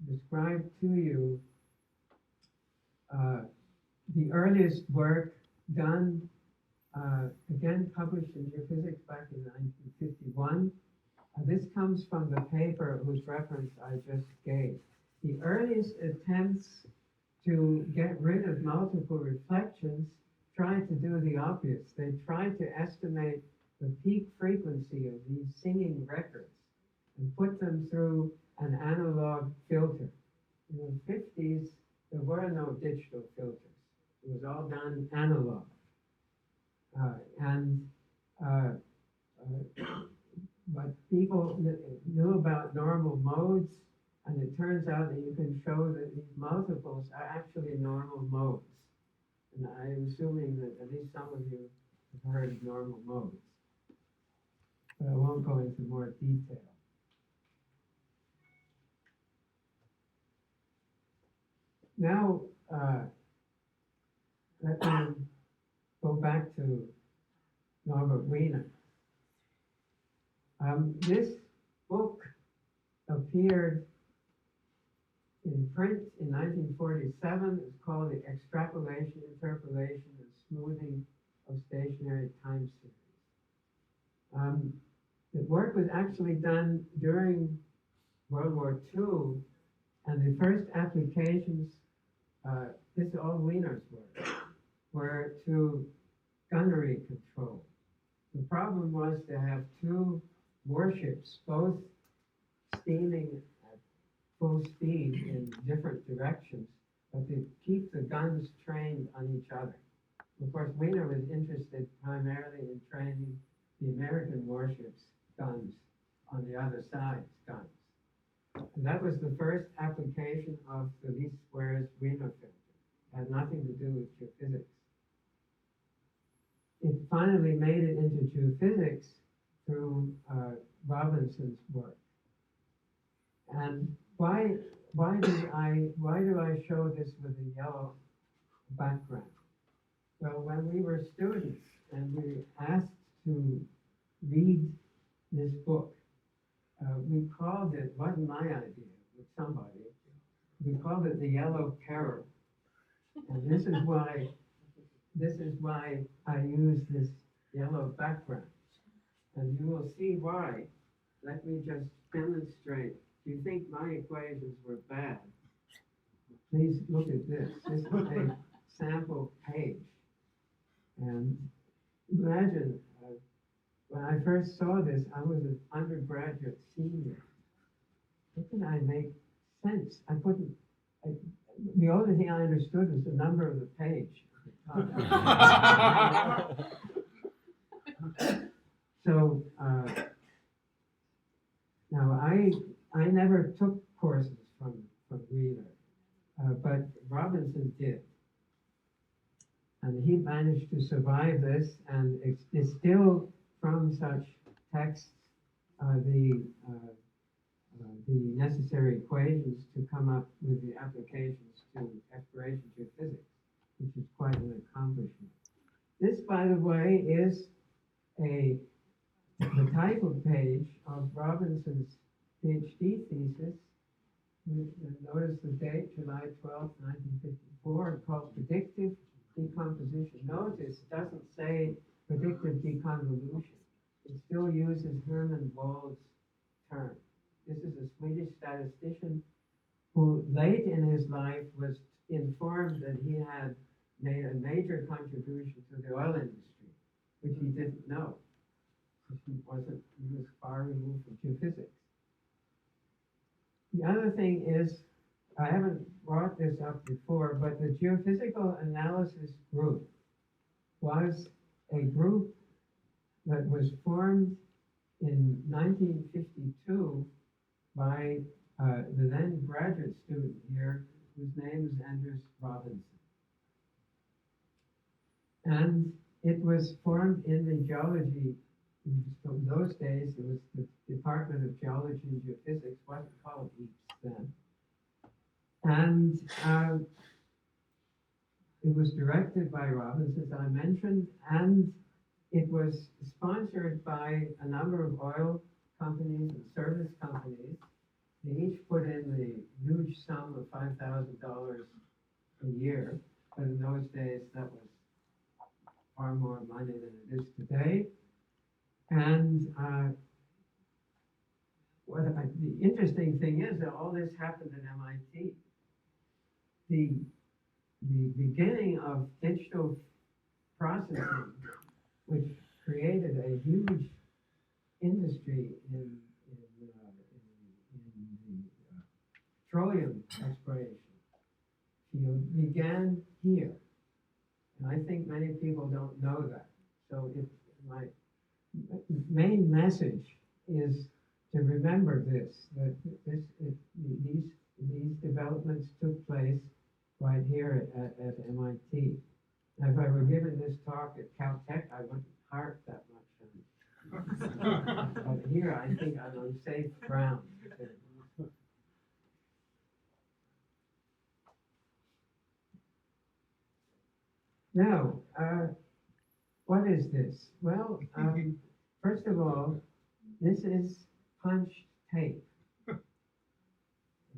Speaker 2: describe to you the earliest work done, again published in Geophysics back in 1951. This comes from the paper whose reference I just gave. The earliest attempts to get rid of multiple reflections tried to do the obvious. They tried to estimate the peak frequency of these singing records and put them through an analog filter. In the 50s, there were no digital filters. It was all done analog. But people knew about normal modes, and it turns out that you can show that these multiples are actually normal modes. And I'm assuming that at least some of you have heard of normal modes. But I won't go into more detail. Now, let me go back to Norbert Wiener. This book appeared in print in 1947. It's called The Extrapolation, Interpolation, and Smoothing of Stationary Time Series. The work was actually done during World War II, and the first applications, this is all Wiener's work, were to gunnery control. The problem was to have two warships, both steaming at full speed in different directions, but to keep the guns trained on each other. Of course, Wiener was interested primarily in training the American warships' guns on the other side's guns. And that was the first application of the least squares Wiener filter. It had nothing to do with geophysics. It finally made it into geophysics through Robinson's work. And why do I show this with a yellow background. Well, when we were students and we asked to read this book, we called it, wasn't my idea, with somebody, we called it the Yellow Peril. And this is why I use this yellow background. And you will see why. Let me just demonstrate. If you think my equations were bad, please look at this. This is a sample page. And imagine, when I first saw this, I was an undergraduate senior. How can I make sense? The only thing I understood was the number of the page. So, now I never took courses from Wiener, but Robinson did. And he managed to survive this and distill from such texts the necessary equations to come up with the applications to exploration geophysics, which is quite an accomplishment. This, by the way, is the title page of Robinson's PhD thesis. Notice the date, July 12, 1954, called Predictive Decomposition. Notice it doesn't say predictive deconvolution. It still uses Hermann Wald's term. This is a Swedish statistician who late in his life was informed that he had made a major contribution to the oil industry, which he didn't know, because he was far removed from geophysics. The other thing is, I haven't brought this up before, but the Geophysical Analysis Group was a group that was formed in 1952 by the then graduate student here, whose name is Anders Robinson. And it was formed in the geology, in those days it was the Department of Geology and Geophysics, wasn't called EAPS then. And it was directed by Robinson, as I mentioned, and it was sponsored by a number of oil companies and service companies. They each put in the huge sum of $5,000 a year, but in those days that was far more money than it is today. And the interesting thing is that all this happened at MIT. The beginning of digital processing, which created a huge industry in the petroleum exploration field, began here. And I think many people don't know that. So my main message is to remember this, that these developments took place right here at MIT. Now, if I were given this talk at Caltech, I wouldn't harp that much on it. But here, I think I'm on safe ground. Now, what is this? Well, first of all, this is punch tape.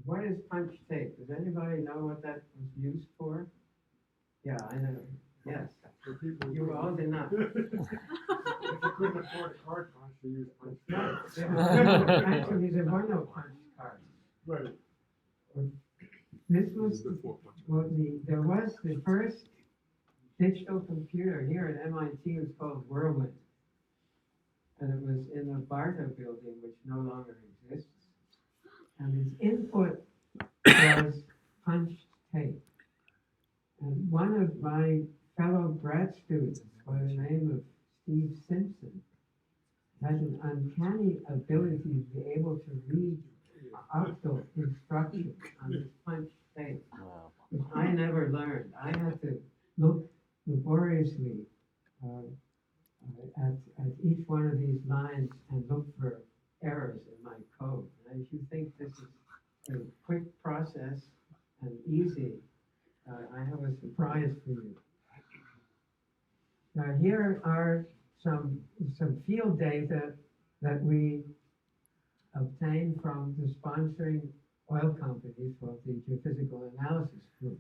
Speaker 2: What is punch tape? Does anybody know what that was used for? Yeah, I know. Yes. You were old enough.
Speaker 3: If you couldn't afford a card punch, you use punch.
Speaker 2: No, actually, there were no punch cards.
Speaker 3: Right.
Speaker 2: This was,
Speaker 3: Before punch.
Speaker 2: well, there was the first digital computer here at MIT. It was called Whirlwind. And it was in the Barta building, which no longer exists. And its input was punched tape. And one of my fellow grad students, by the name of Steve Simpson, has an uncanny ability to be able to read octal instructions on this punched tape, which I never learned. I had to look laboriously at each one of these lines and look for errors in my code. And if you think this is a quick process and easy, I have a surprise for Here are some field data that we obtained from the sponsoring oil companies of the Geophysical Analysis Group.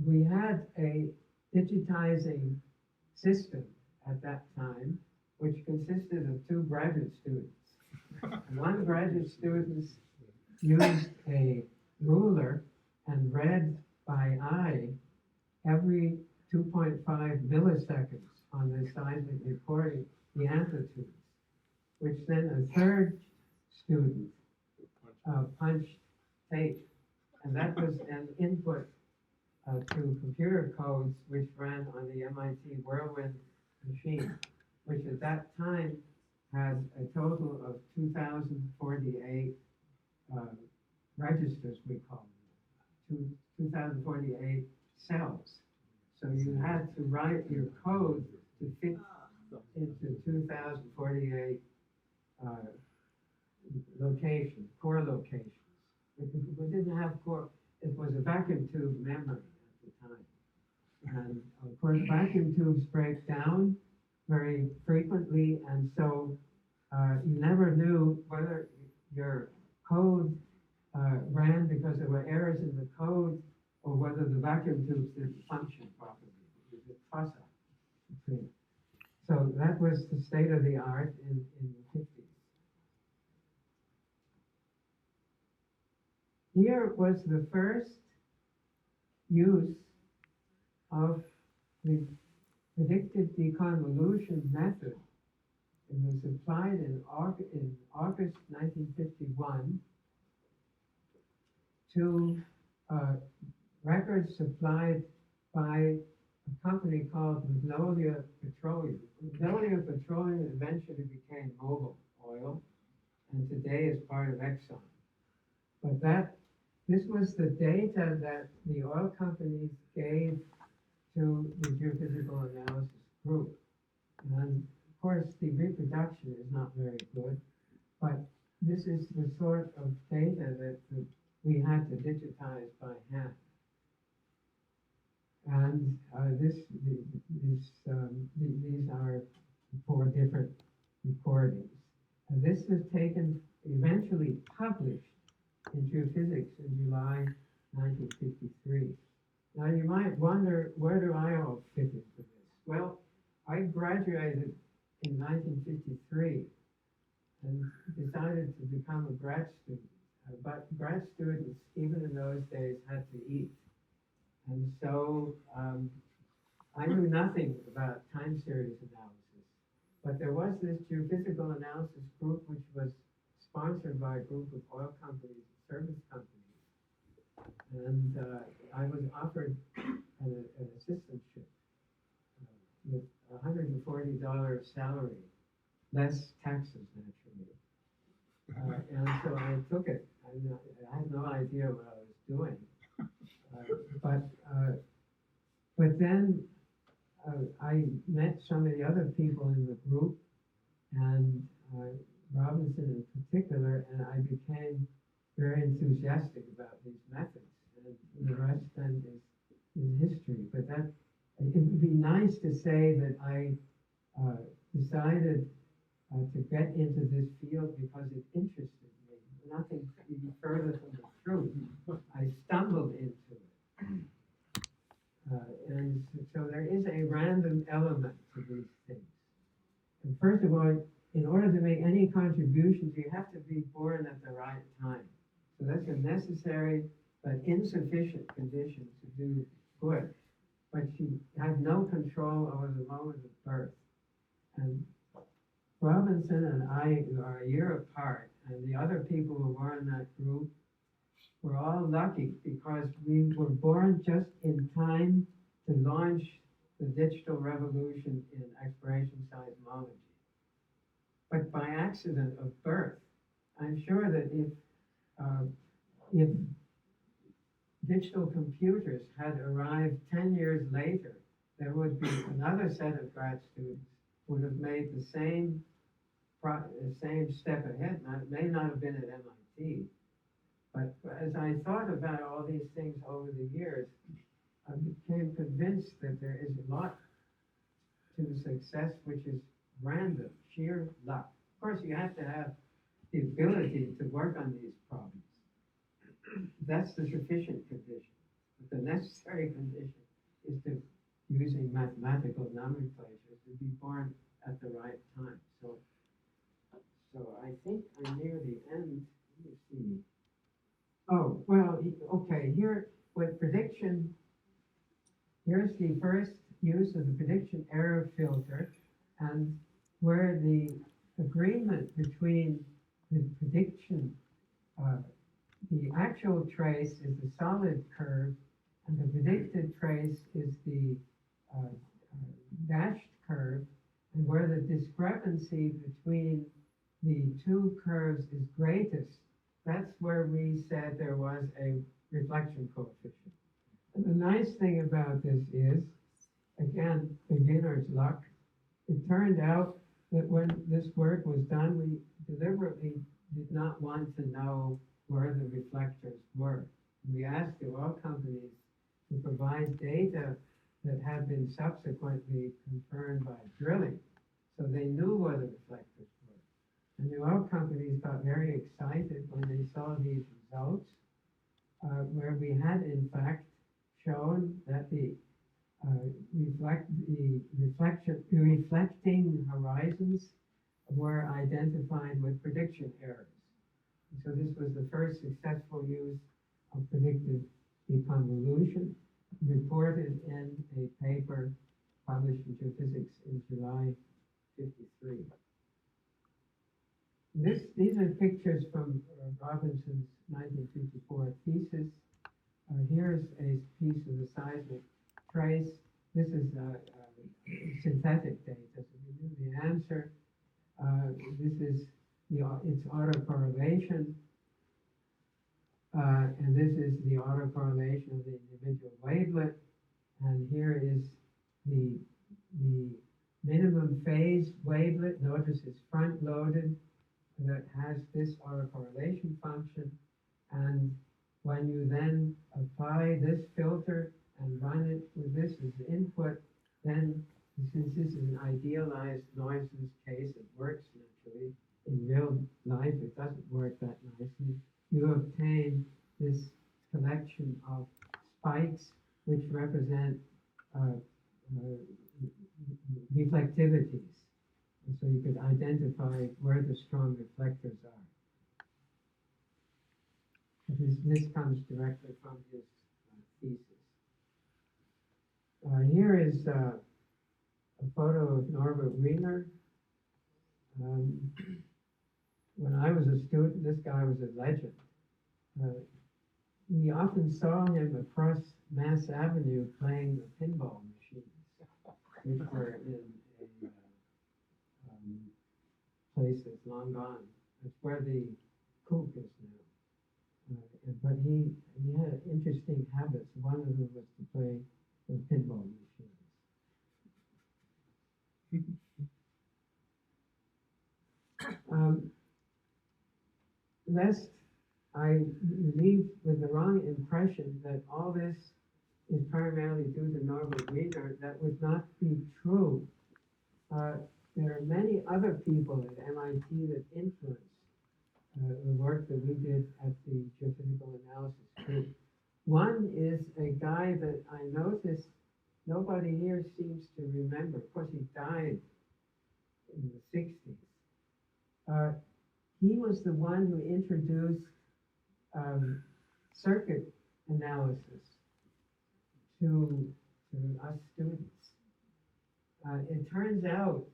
Speaker 2: We had a digitizing system at that time, which consisted of 2 graduate students. One graduate student used a ruler and read by eye every 2.5 milliseconds on the seismic recording the amplitudes, which then a third student punched tape, and that was an input to computer codes which ran on the MIT Whirlwind machine, which at that time had a total of 2,048 registers, we call them, 2,048 cells. So you had to write your code to fit into 2,048 locations, core locations. We didn't have core, it was a vacuum tube memory at the time. And of course, vacuum tubes break down very frequently, and so you never knew whether your code ran because there were errors in the code or whether the vacuum tubes didn't function properly. It was a toss-up between. So that was the state of the art in the 50s. Here was the first use of the predictive deconvolution method. It was applied in August 1951 to records supplied by a company called Magnolia Petroleum. Magnolia Petroleum eventually became Mobil Oil, and today is part of Exxon. But this was the data that the oil companies gave to the Geophysical Analysis Group. And of course, the reproduction is not very good, but this is the sort of data that we had to digitize by hand. And these are 4 different recordings. And this was taken, eventually published in Geophysics in July 1953. Now you might wonder, where do I all fit into this? Well, I graduated in 1953 and decided to become a grad student. But grad students, even in those days, had to eat. And so I knew nothing about time series analysis. But there was this Geophysical Analysis Group, which was sponsored by a group of oil companies and service companies. And I was offered an assistantship with $140 salary, less taxes, naturally. And so I took it. I had no idea what I was doing. But then I met some of the other people in the group, and Robinson in particular, and I became very enthusiastic about these methods. And the rest then is history. But it would be nice to say that I decided to get into this field because it interested me. Nothing even further from the truth. I stumbled into it. And so there is a random element to these things. And first of all, in order to make any contributions, you have to be born at the right time. So that's a necessary but insufficient condition to do good. But you have no control over the moment of birth. And Robinson and I are a year apart, and the other people who were in that group were all lucky because we were born just in time to launch the digital revolution in exploration seismology. But by accident of birth, I'm sure that if digital computers had arrived 10 years later, there would be another set of grad students who would have made the same step ahead. Now, it may not have been at MIT, but as I thought about all these things over the years, I became convinced that there is a lot to success, which is random, sheer luck. Of course, you have to have the ability to work on these problems. That's the sufficient condition. But the necessary condition is to, using mathematical nomenclature, to be born at the right time. So I think I'm near the end. Let me see. Oh, well, okay, here with prediction, here's the first use of the prediction error filter, and where the agreement between the prediction, the actual trace is the solid curve, and the predicted trace is the dashed curve, and where the discrepancy between the two curves is greatest, that's where we said there was a reflection coefficient. And the nice thing about this is, again, beginner's luck. It turned out that when this work was done, we deliberately did not want to know where the reflectors were. We asked the oil companies to provide data that had been subsequently confirmed by drilling, so they knew where the reflectors were. And the oil companies got very excited when they saw these results, where we had in fact shown that the reflecting horizons were identified with prediction errors. And so this was the first successful use of predictive deconvolution, reported in a paper published in Geophysics in July '53. These are pictures from Robinson's 1954 thesis. Here's a piece of the seismic trace. This is synthetic data, so we knew the answer. This is its autocorrelation, and this is the autocorrelation of the individual wavelet. And here is the minimum phase wavelet. Notice it's front-loaded, that has this autocorrelation function. And when you then apply this filter and run it with this as the input, then since this is an idealized noiseless case, it works naturally. In real life, it doesn't work that nicely. You obtain this collection of spikes which represent reflectivities. And so you could identify where the strong reflectors are. This comes directly from his thesis. Here is a photo of Norbert Wiener. When I was a student, this guy was a legend. We often saw him across Mass Avenue playing the pinball machines, which were in a place that's long gone. That's where the coop is now. But he had interesting habits. One of them was to play the pinball machines. Lest I leave with the wrong impression that all this is primarily due to Norbert Wiener, that would not be true. There are many other people at MIT that influenced the work that we did at the Geophysical Analysis Group. One is a guy that I noticed nobody here seems to remember. Of course, he died in the '60s. He was the one who introduced circuit analysis to us students. It turns out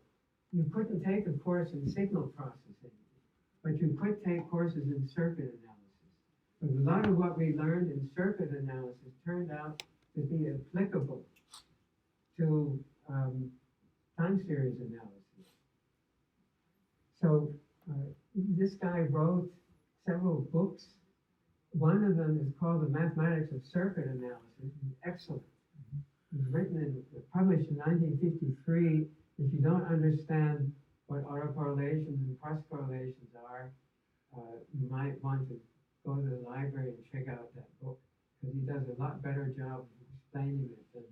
Speaker 2: you couldn't take a course in signal processing, but you could take courses in circuit analysis. But a lot of what we learned in circuit analysis turned out to be applicable to time series analysis. So this guy wrote several books. One of them is called The Mathematics of Circuit Analysis. It's excellent. It was published in 1953. If you don't understand what autocorrelations and cross-correlations are, you might want to go to the library and check out that book, because he does a lot better job of explaining it than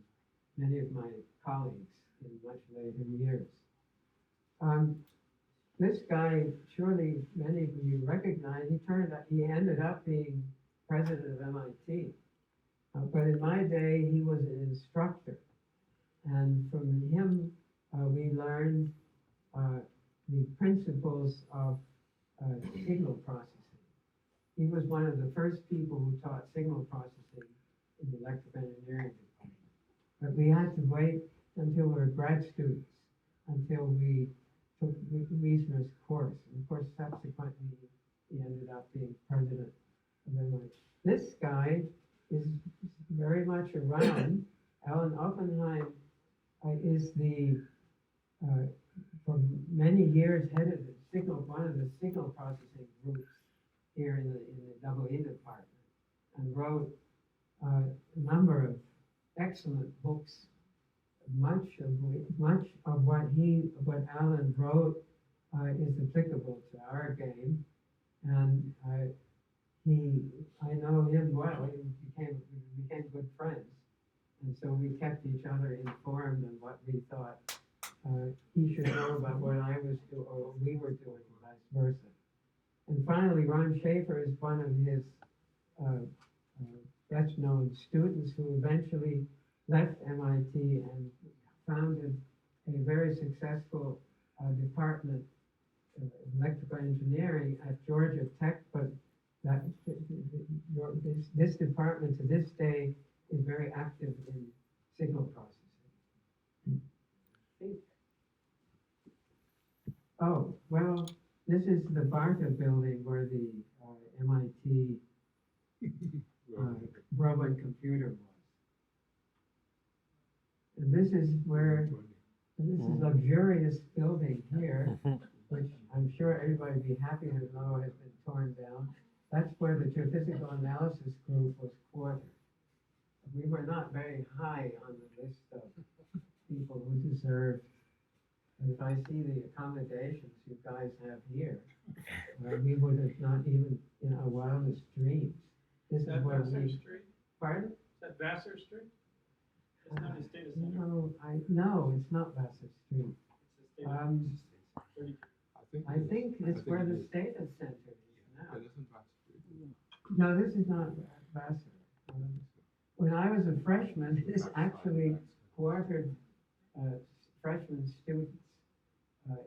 Speaker 2: many of my colleagues in much later years. This guy, surely many of you recognize, he ended up being president of MIT. But in my day, he was an instructor. And from him, we learned the principles of signal processing. He was one of the first people who taught signal processing in the electrical engineering department. But we had to wait until we were grad students, until we took Wiesner's course. And of course, subsequently, he ended up being president of MIT. This guy is very much around. Alan Oppenheim is for many years, headed one of the signal processing groups here in the double E department, and wrote a number of excellent books. Much of what Alan wrote is applicable to our game, and I know him well. We became good friends, and so we kept each other informed on what we thought he should know about what I was doing or we were doing, and vice versa. And finally, Ron Schaefer is one of his best-known students who eventually left MIT and founded a very successful department of electrical engineering at Georgia Tech, but this department to this day is very active in signal processing. Oh, well, this is the Barta building where the MIT robot computer was. And this is luxurious building here, which I'm sure everybody would be happy to know has been torn down. That's where the Geophysical Analysis Group was quartered. We were not very high on the list of people who deserved. And if I see the accommodations you guys have here, we would have not even in our wildest dreams. This is where
Speaker 1: Vassar
Speaker 2: we.
Speaker 1: Street?
Speaker 2: Pardon?
Speaker 1: Is that Vassar Street? It's not his data center.
Speaker 2: No, it's not Vassar Street.
Speaker 1: It's a data
Speaker 2: I think it's where the Data Center is now.
Speaker 3: It isn't Vassar Street.
Speaker 2: No, this is not Vassar. When I was a freshman, this actually quartered freshman students,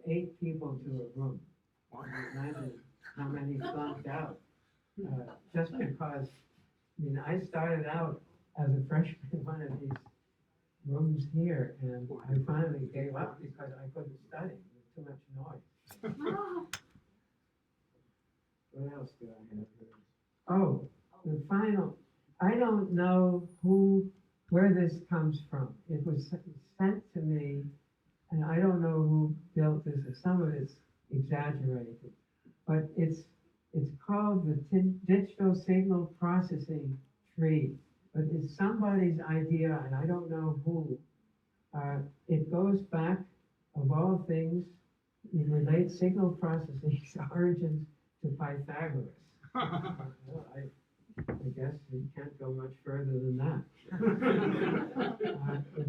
Speaker 2: 8 people to a room. Imagine how many flunked out. Just because, I started out as a freshman in one of these rooms here, and I finally gave up because I couldn't study. There was too much noise. What else do I have here? Oh, the final. I don't know where this comes from. It was sent to me, and I don't know who built this. Some of it's exaggerated, but it's called the Digital Signal Processing Tree. But it's somebody's idea, and I don't know who. It goes back, of all things, it relates signal processing's origins to Pythagoras. I guess you can't go much further than that.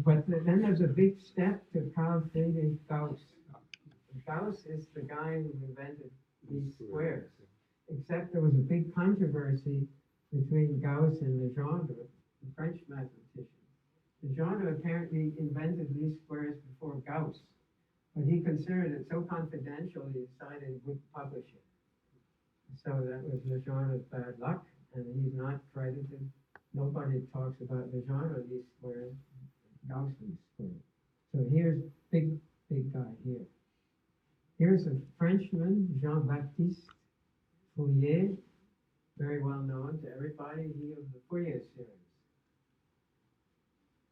Speaker 2: But then there's a big step to Carl Friedrich Gauss. Gauss is the guy who invented these squares. Except there was a big controversy between Gauss and Legendre, the French mathematician. Legendre apparently invented least squares before Gauss, but he considered it so confidential he decided he wouldn't publish it. So that was Legendre's bad luck, and he's not credited. Nobody talks about Legendre least squares, Gauss least squares. So here's big guy here. Here's a Frenchman, Jean-Baptiste Fourier, very well known to everybody. He of the Fourier series.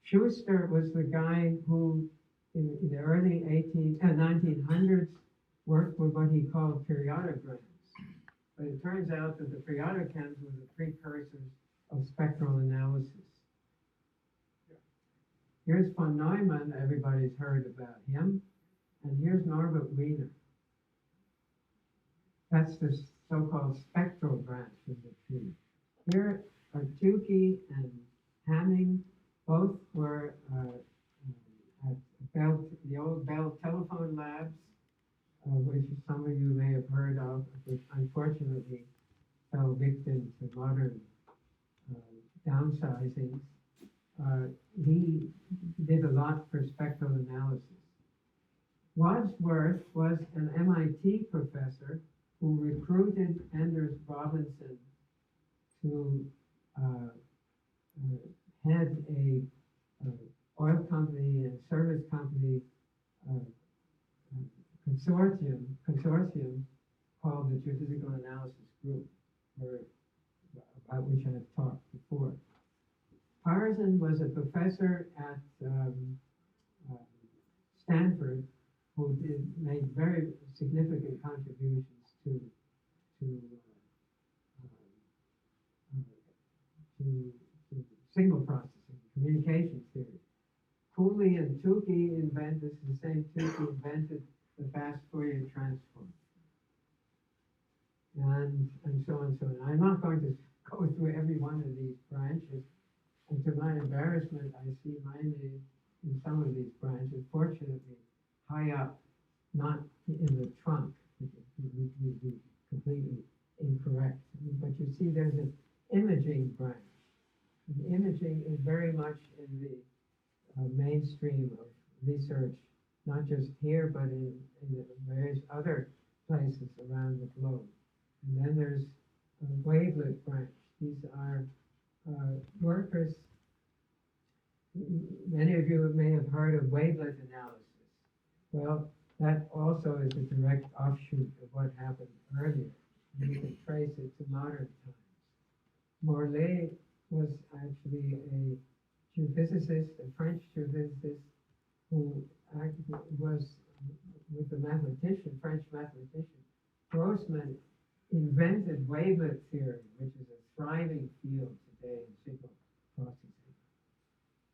Speaker 2: Schuster was the guy who, in the early 1900s, worked with what he called periodograms. But it turns out that the periodograms were the precursors of spectral analysis. Here's von Neumann, everybody's heard about him. And here's Norbert Wiener. That's the so-called spectral branch of the tree. Here are Tukey and Hamming. Both were at the old modern downsizings. He did a lot for spectral analysis. Wadsworth was an MIT professor who recruited Anders Robinson to head a oil company and service company consortium called the Geophysical Analysis Group, about which I have talked before. Parson was a professor at Stanford who made very significant contributions to signal processing, communication theory. Cooley and Tukey invented, the same Tukey invented the fast Fourier transform. And so on and so on. I'm not going to go through every one of these branches. And to my embarrassment, I see my name in some of these branches, fortunately, high up, not in the trunk, which would be completely incorrect. But you see there's an imaging branch. And imaging is very much in the mainstream of research, not just here, but in various other places around the globe. And then there's a wavelet branch. These are workers. Many of you may have heard of wavelet analysis. Well, that also is a direct offshoot of what happened earlier. And you can trace it to modern times. Morley was actually a geophysicist, a French geophysicist, who was with a mathematician, French mathematician. Grossman invented wavelet theory, which is a thriving field today in signal processing.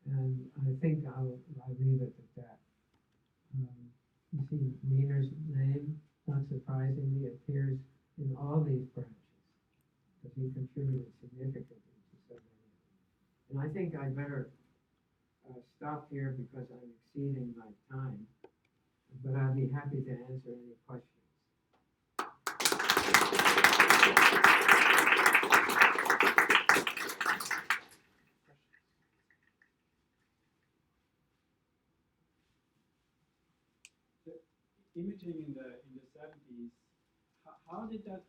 Speaker 2: And I think I'll leave it at that. You see Wiener's name, not surprisingly, appears in all these branches, because he contributed significantly to so many of them. And I think I'd better stop here because I'm exceeding my time, but I'll be happy to answer any questions.
Speaker 1: Imaging in the 70s, how did that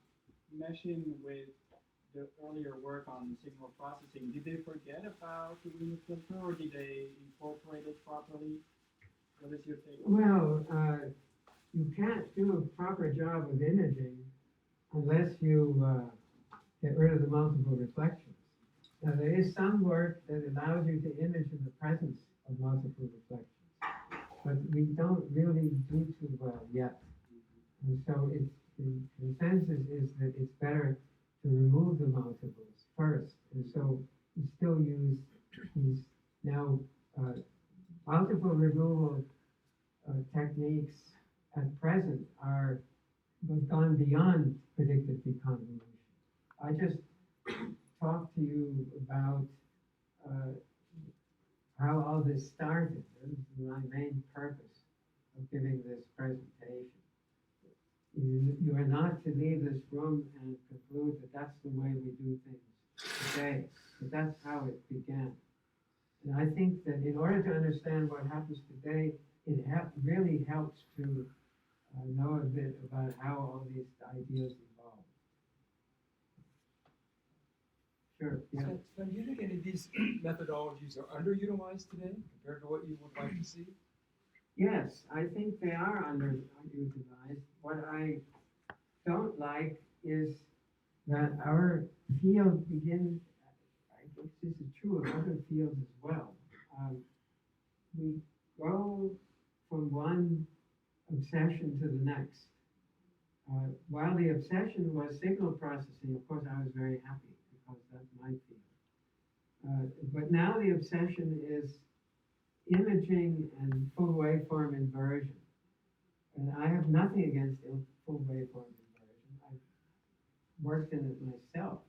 Speaker 1: mesh in with the earlier work on signal processing? Did they forget about the Wiener filter, or did they incorporate it properly? What is your take?
Speaker 2: Well, you can't do a proper job of imaging unless you get rid of the multiple reflections. Now, there is some work that allows you to image in the presence of multiple reflections, but we don't really do too well yet. And so the consensus is that it's better to remove the multiples first. And so we still use these now multiple removal techniques at present have gone beyond predictive deconvolution. I just talked to you about how all this started. This is my main purpose of giving this presentation. You are not to leave this room and conclude that that's the way we do things today, but that's how it began. And I think that in order to understand what happens today, it really helps to know a bit about how all these ideas evolved. Sure, yeah.
Speaker 4: Sven, do you think any of these methodologies are underutilized today compared to what you would like to see?
Speaker 2: Yes, I think they are underutilized. What I don't like is that our field begins, I guess this is true of other fields as well. We go from one obsession to the next. While the obsession was signal processing, of course, I was very happy because that's my field. But now the obsession is imaging and full waveform inversion. And I have nothing against full waveform inversion. I've worked in it myself.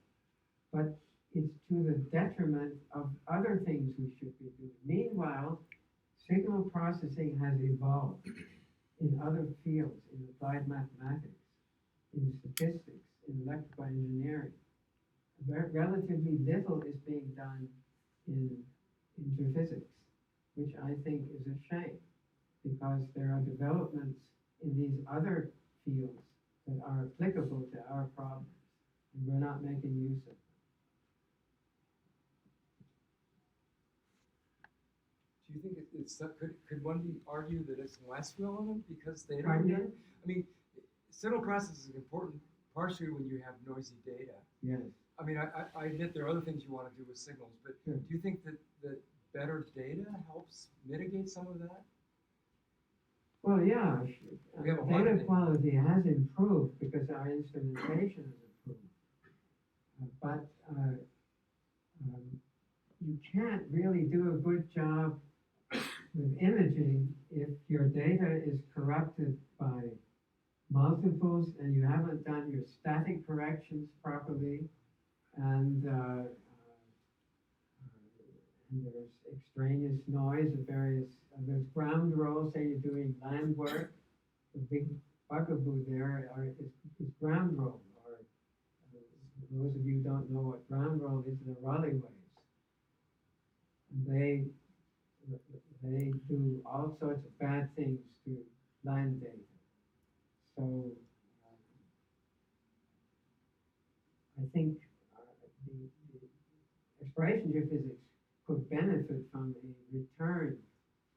Speaker 2: But it's to the detriment of other things we should be doing. Meanwhile, signal processing has evolved in other fields, in applied mathematics, in statistics, in electrical engineering. relatively little is being done in geophysics, which I think is a shame, because there are developments in these other fields that are applicable to our problems, and we're not making use of them.
Speaker 4: Do you think could one argue that it's less relevant because they
Speaker 2: Pardon
Speaker 4: don't?
Speaker 2: me?
Speaker 4: I mean, signal processing is important partially when you have noisy data.
Speaker 2: Yes.
Speaker 4: I mean, I admit there are other things you want to do with signals, but
Speaker 2: Sure.
Speaker 4: do you think that better data helps mitigate some of that?
Speaker 2: Well, yeah,
Speaker 4: We have a lot of
Speaker 2: data
Speaker 4: data.
Speaker 2: quality has improved because our instrumentation has improved. But you can't really do a good job with imaging if your data is corrupted by multiples and you haven't done your static corrections properly, and there's extraneous noise of various, there's ground roll, say you're doing land work, the big bugaboo there is ground roll, or those of you who don't know what ground roll is, the Raleigh waves. And they do all sorts of bad things to land data. So I think the exploration geophysics could benefit from a return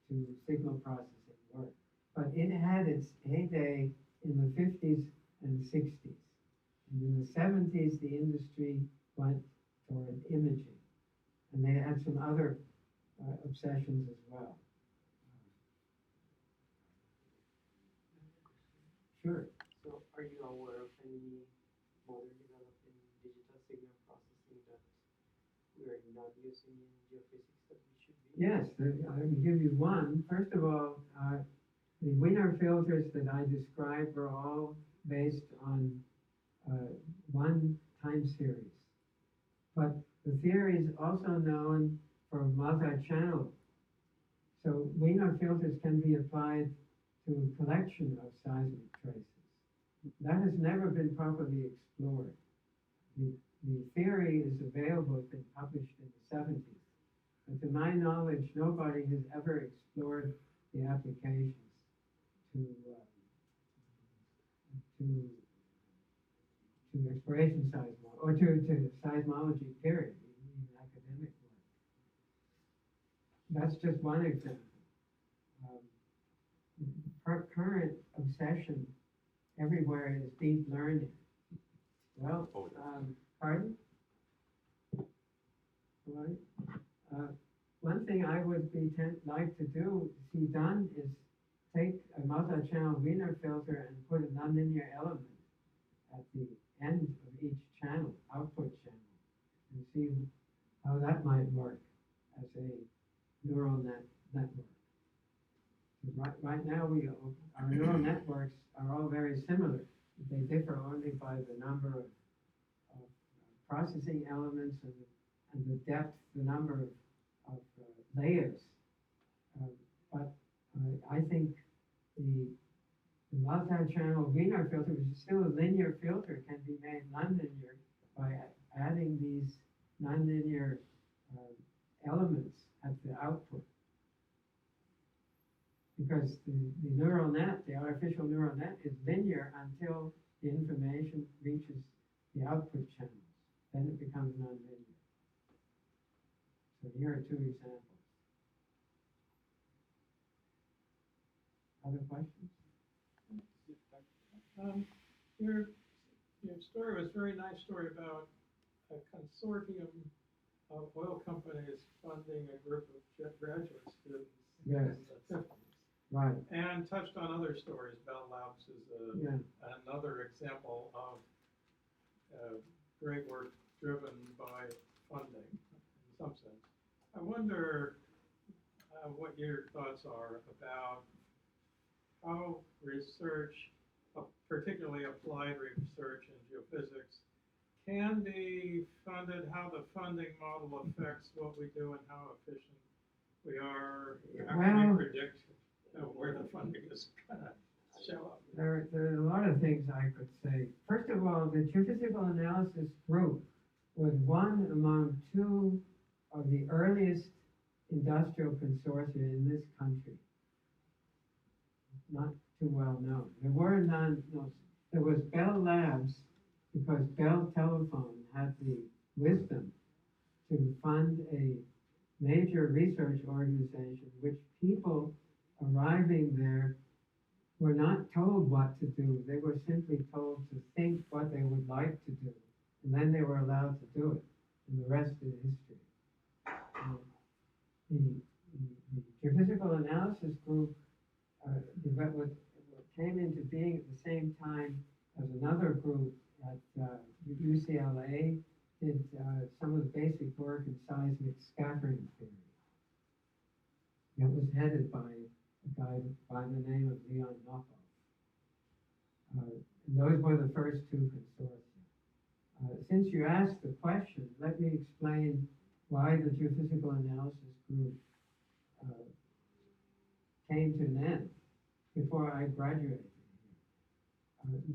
Speaker 2: to signal processing work. But it had its heyday in the 50s and 60s. And in the 70s, the industry went toward imaging. And they had some other obsessions as well. Sure.
Speaker 5: So are you aware of any modern developing digital signal processing that we are not using in geophysics that we should be?
Speaker 2: Yes, I can give you one. First of all, the Wiener filters that I described were all based on one time series. But the theory is also known for multi-channel. So Wiener filters can be applied to a collection of seismic traces. That has never been properly explored. The theory is available, it's been published in the 70s. But to my knowledge, nobody has ever explored the applications to exploration seismology, or to seismology period, in academic work. That's just one example. Our current obsession everywhere is deep learning. Well, pardon? Right. One thing I would like to see done is take a multi-channel Wiener filter and put a nonlinear element at the end of each channel, output channel, and see how that might work as a neural network. Right now, our neural networks are all very similar. They differ only by the number of processing elements and the depth, the number of layers. But I think the multi-channel Wiener filter, which is still a linear filter, can be made nonlinear by adding these nonlinear elements at the output. Because the neural net, the artificial neural net, is linear until the information reaches the output channels. Then it becomes nonlinear. So here are two examples. Other questions?
Speaker 6: Your story was a very nice story about a consortium of oil companies funding a group of graduate students
Speaker 2: Yes.
Speaker 6: in the 50s.
Speaker 2: Right.
Speaker 6: And touched on other stories. Bell Labs is another example of great work driven by funding, in some sense. I wonder what your thoughts are about how research, particularly applied research in geophysics, can be funded, how the funding model affects what we do and how efficient we are. How can we predict where the funding is going to show up?
Speaker 2: There are a lot of things I could say. First of all, the Geophysical Analysis Group was one among two of the earliest industrial consortia in this country. Not too well known. There were none, no, there was Bell Labs, because Bell Telephone had the wisdom to fund a major research organization, which people arriving there were not told what to do. They were simply told to think what they would like to do, and then they were allowed to do it, and the rest is history. The Geophysical Analysis Group came into being at the same time as another group at UCLA, did some of the basic work in seismic scattering theory. It was headed by a guy by the name of Leon Knopfel. And those were the first two consortia. Since you asked the question, let me explain why the Geophysical Analysis Group came to an end before I graduated.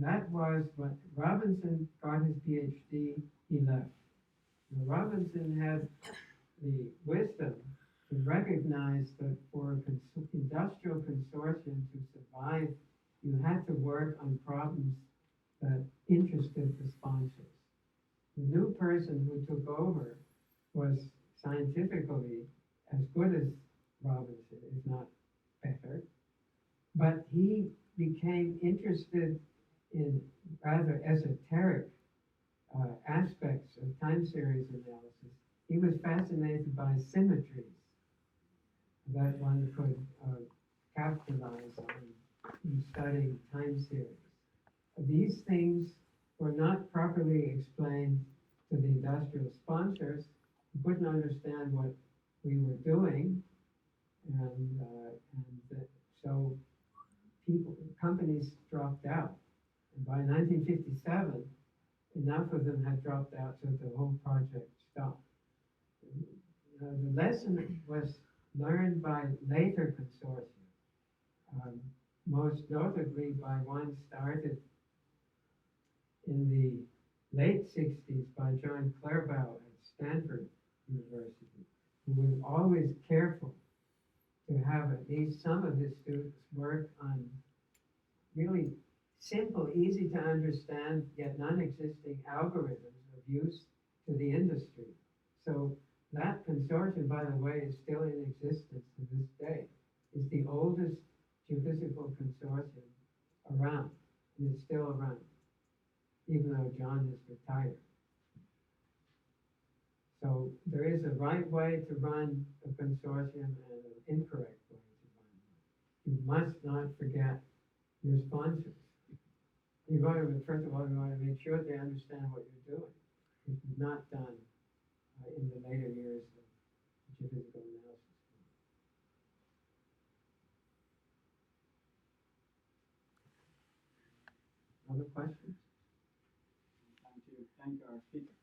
Speaker 2: That was when Robinson got his PhD, he left. Now, Robinson had the wisdom to recognize that for an industrial consortium to survive, you had to work on problems that interested the sponsors. The new person who took over was scientifically as good as Robinson, if not better, but he became interested in rather esoteric aspects of time series analysis. He was fascinated by symmetries that one could capitalize on in studying time series. These things were not properly explained to the industrial sponsors, who couldn't understand what we were doing, and so companies dropped out. And by 1957, enough of them had dropped out so the whole project stopped. The lesson was learned by later consortia, most notably by one started in the late 60s by John Claerbout at Stanford University, who was always careful to have at least some of his students work on really simple, easy to understand, yet non-existing algorithms of use to the industry. So that consortium, by the way, is still in existence to this day. It's the oldest geophysical consortium around, and it's still around, even though John is retired. So there is a right way to run a consortium and an incorrect way to run it. You must not forget your sponsors. You want to, first of all, you want to make sure they understand what you're doing, which is not done in the later years of geophysical analysis. Other questions?
Speaker 1: Time to thank our speaker.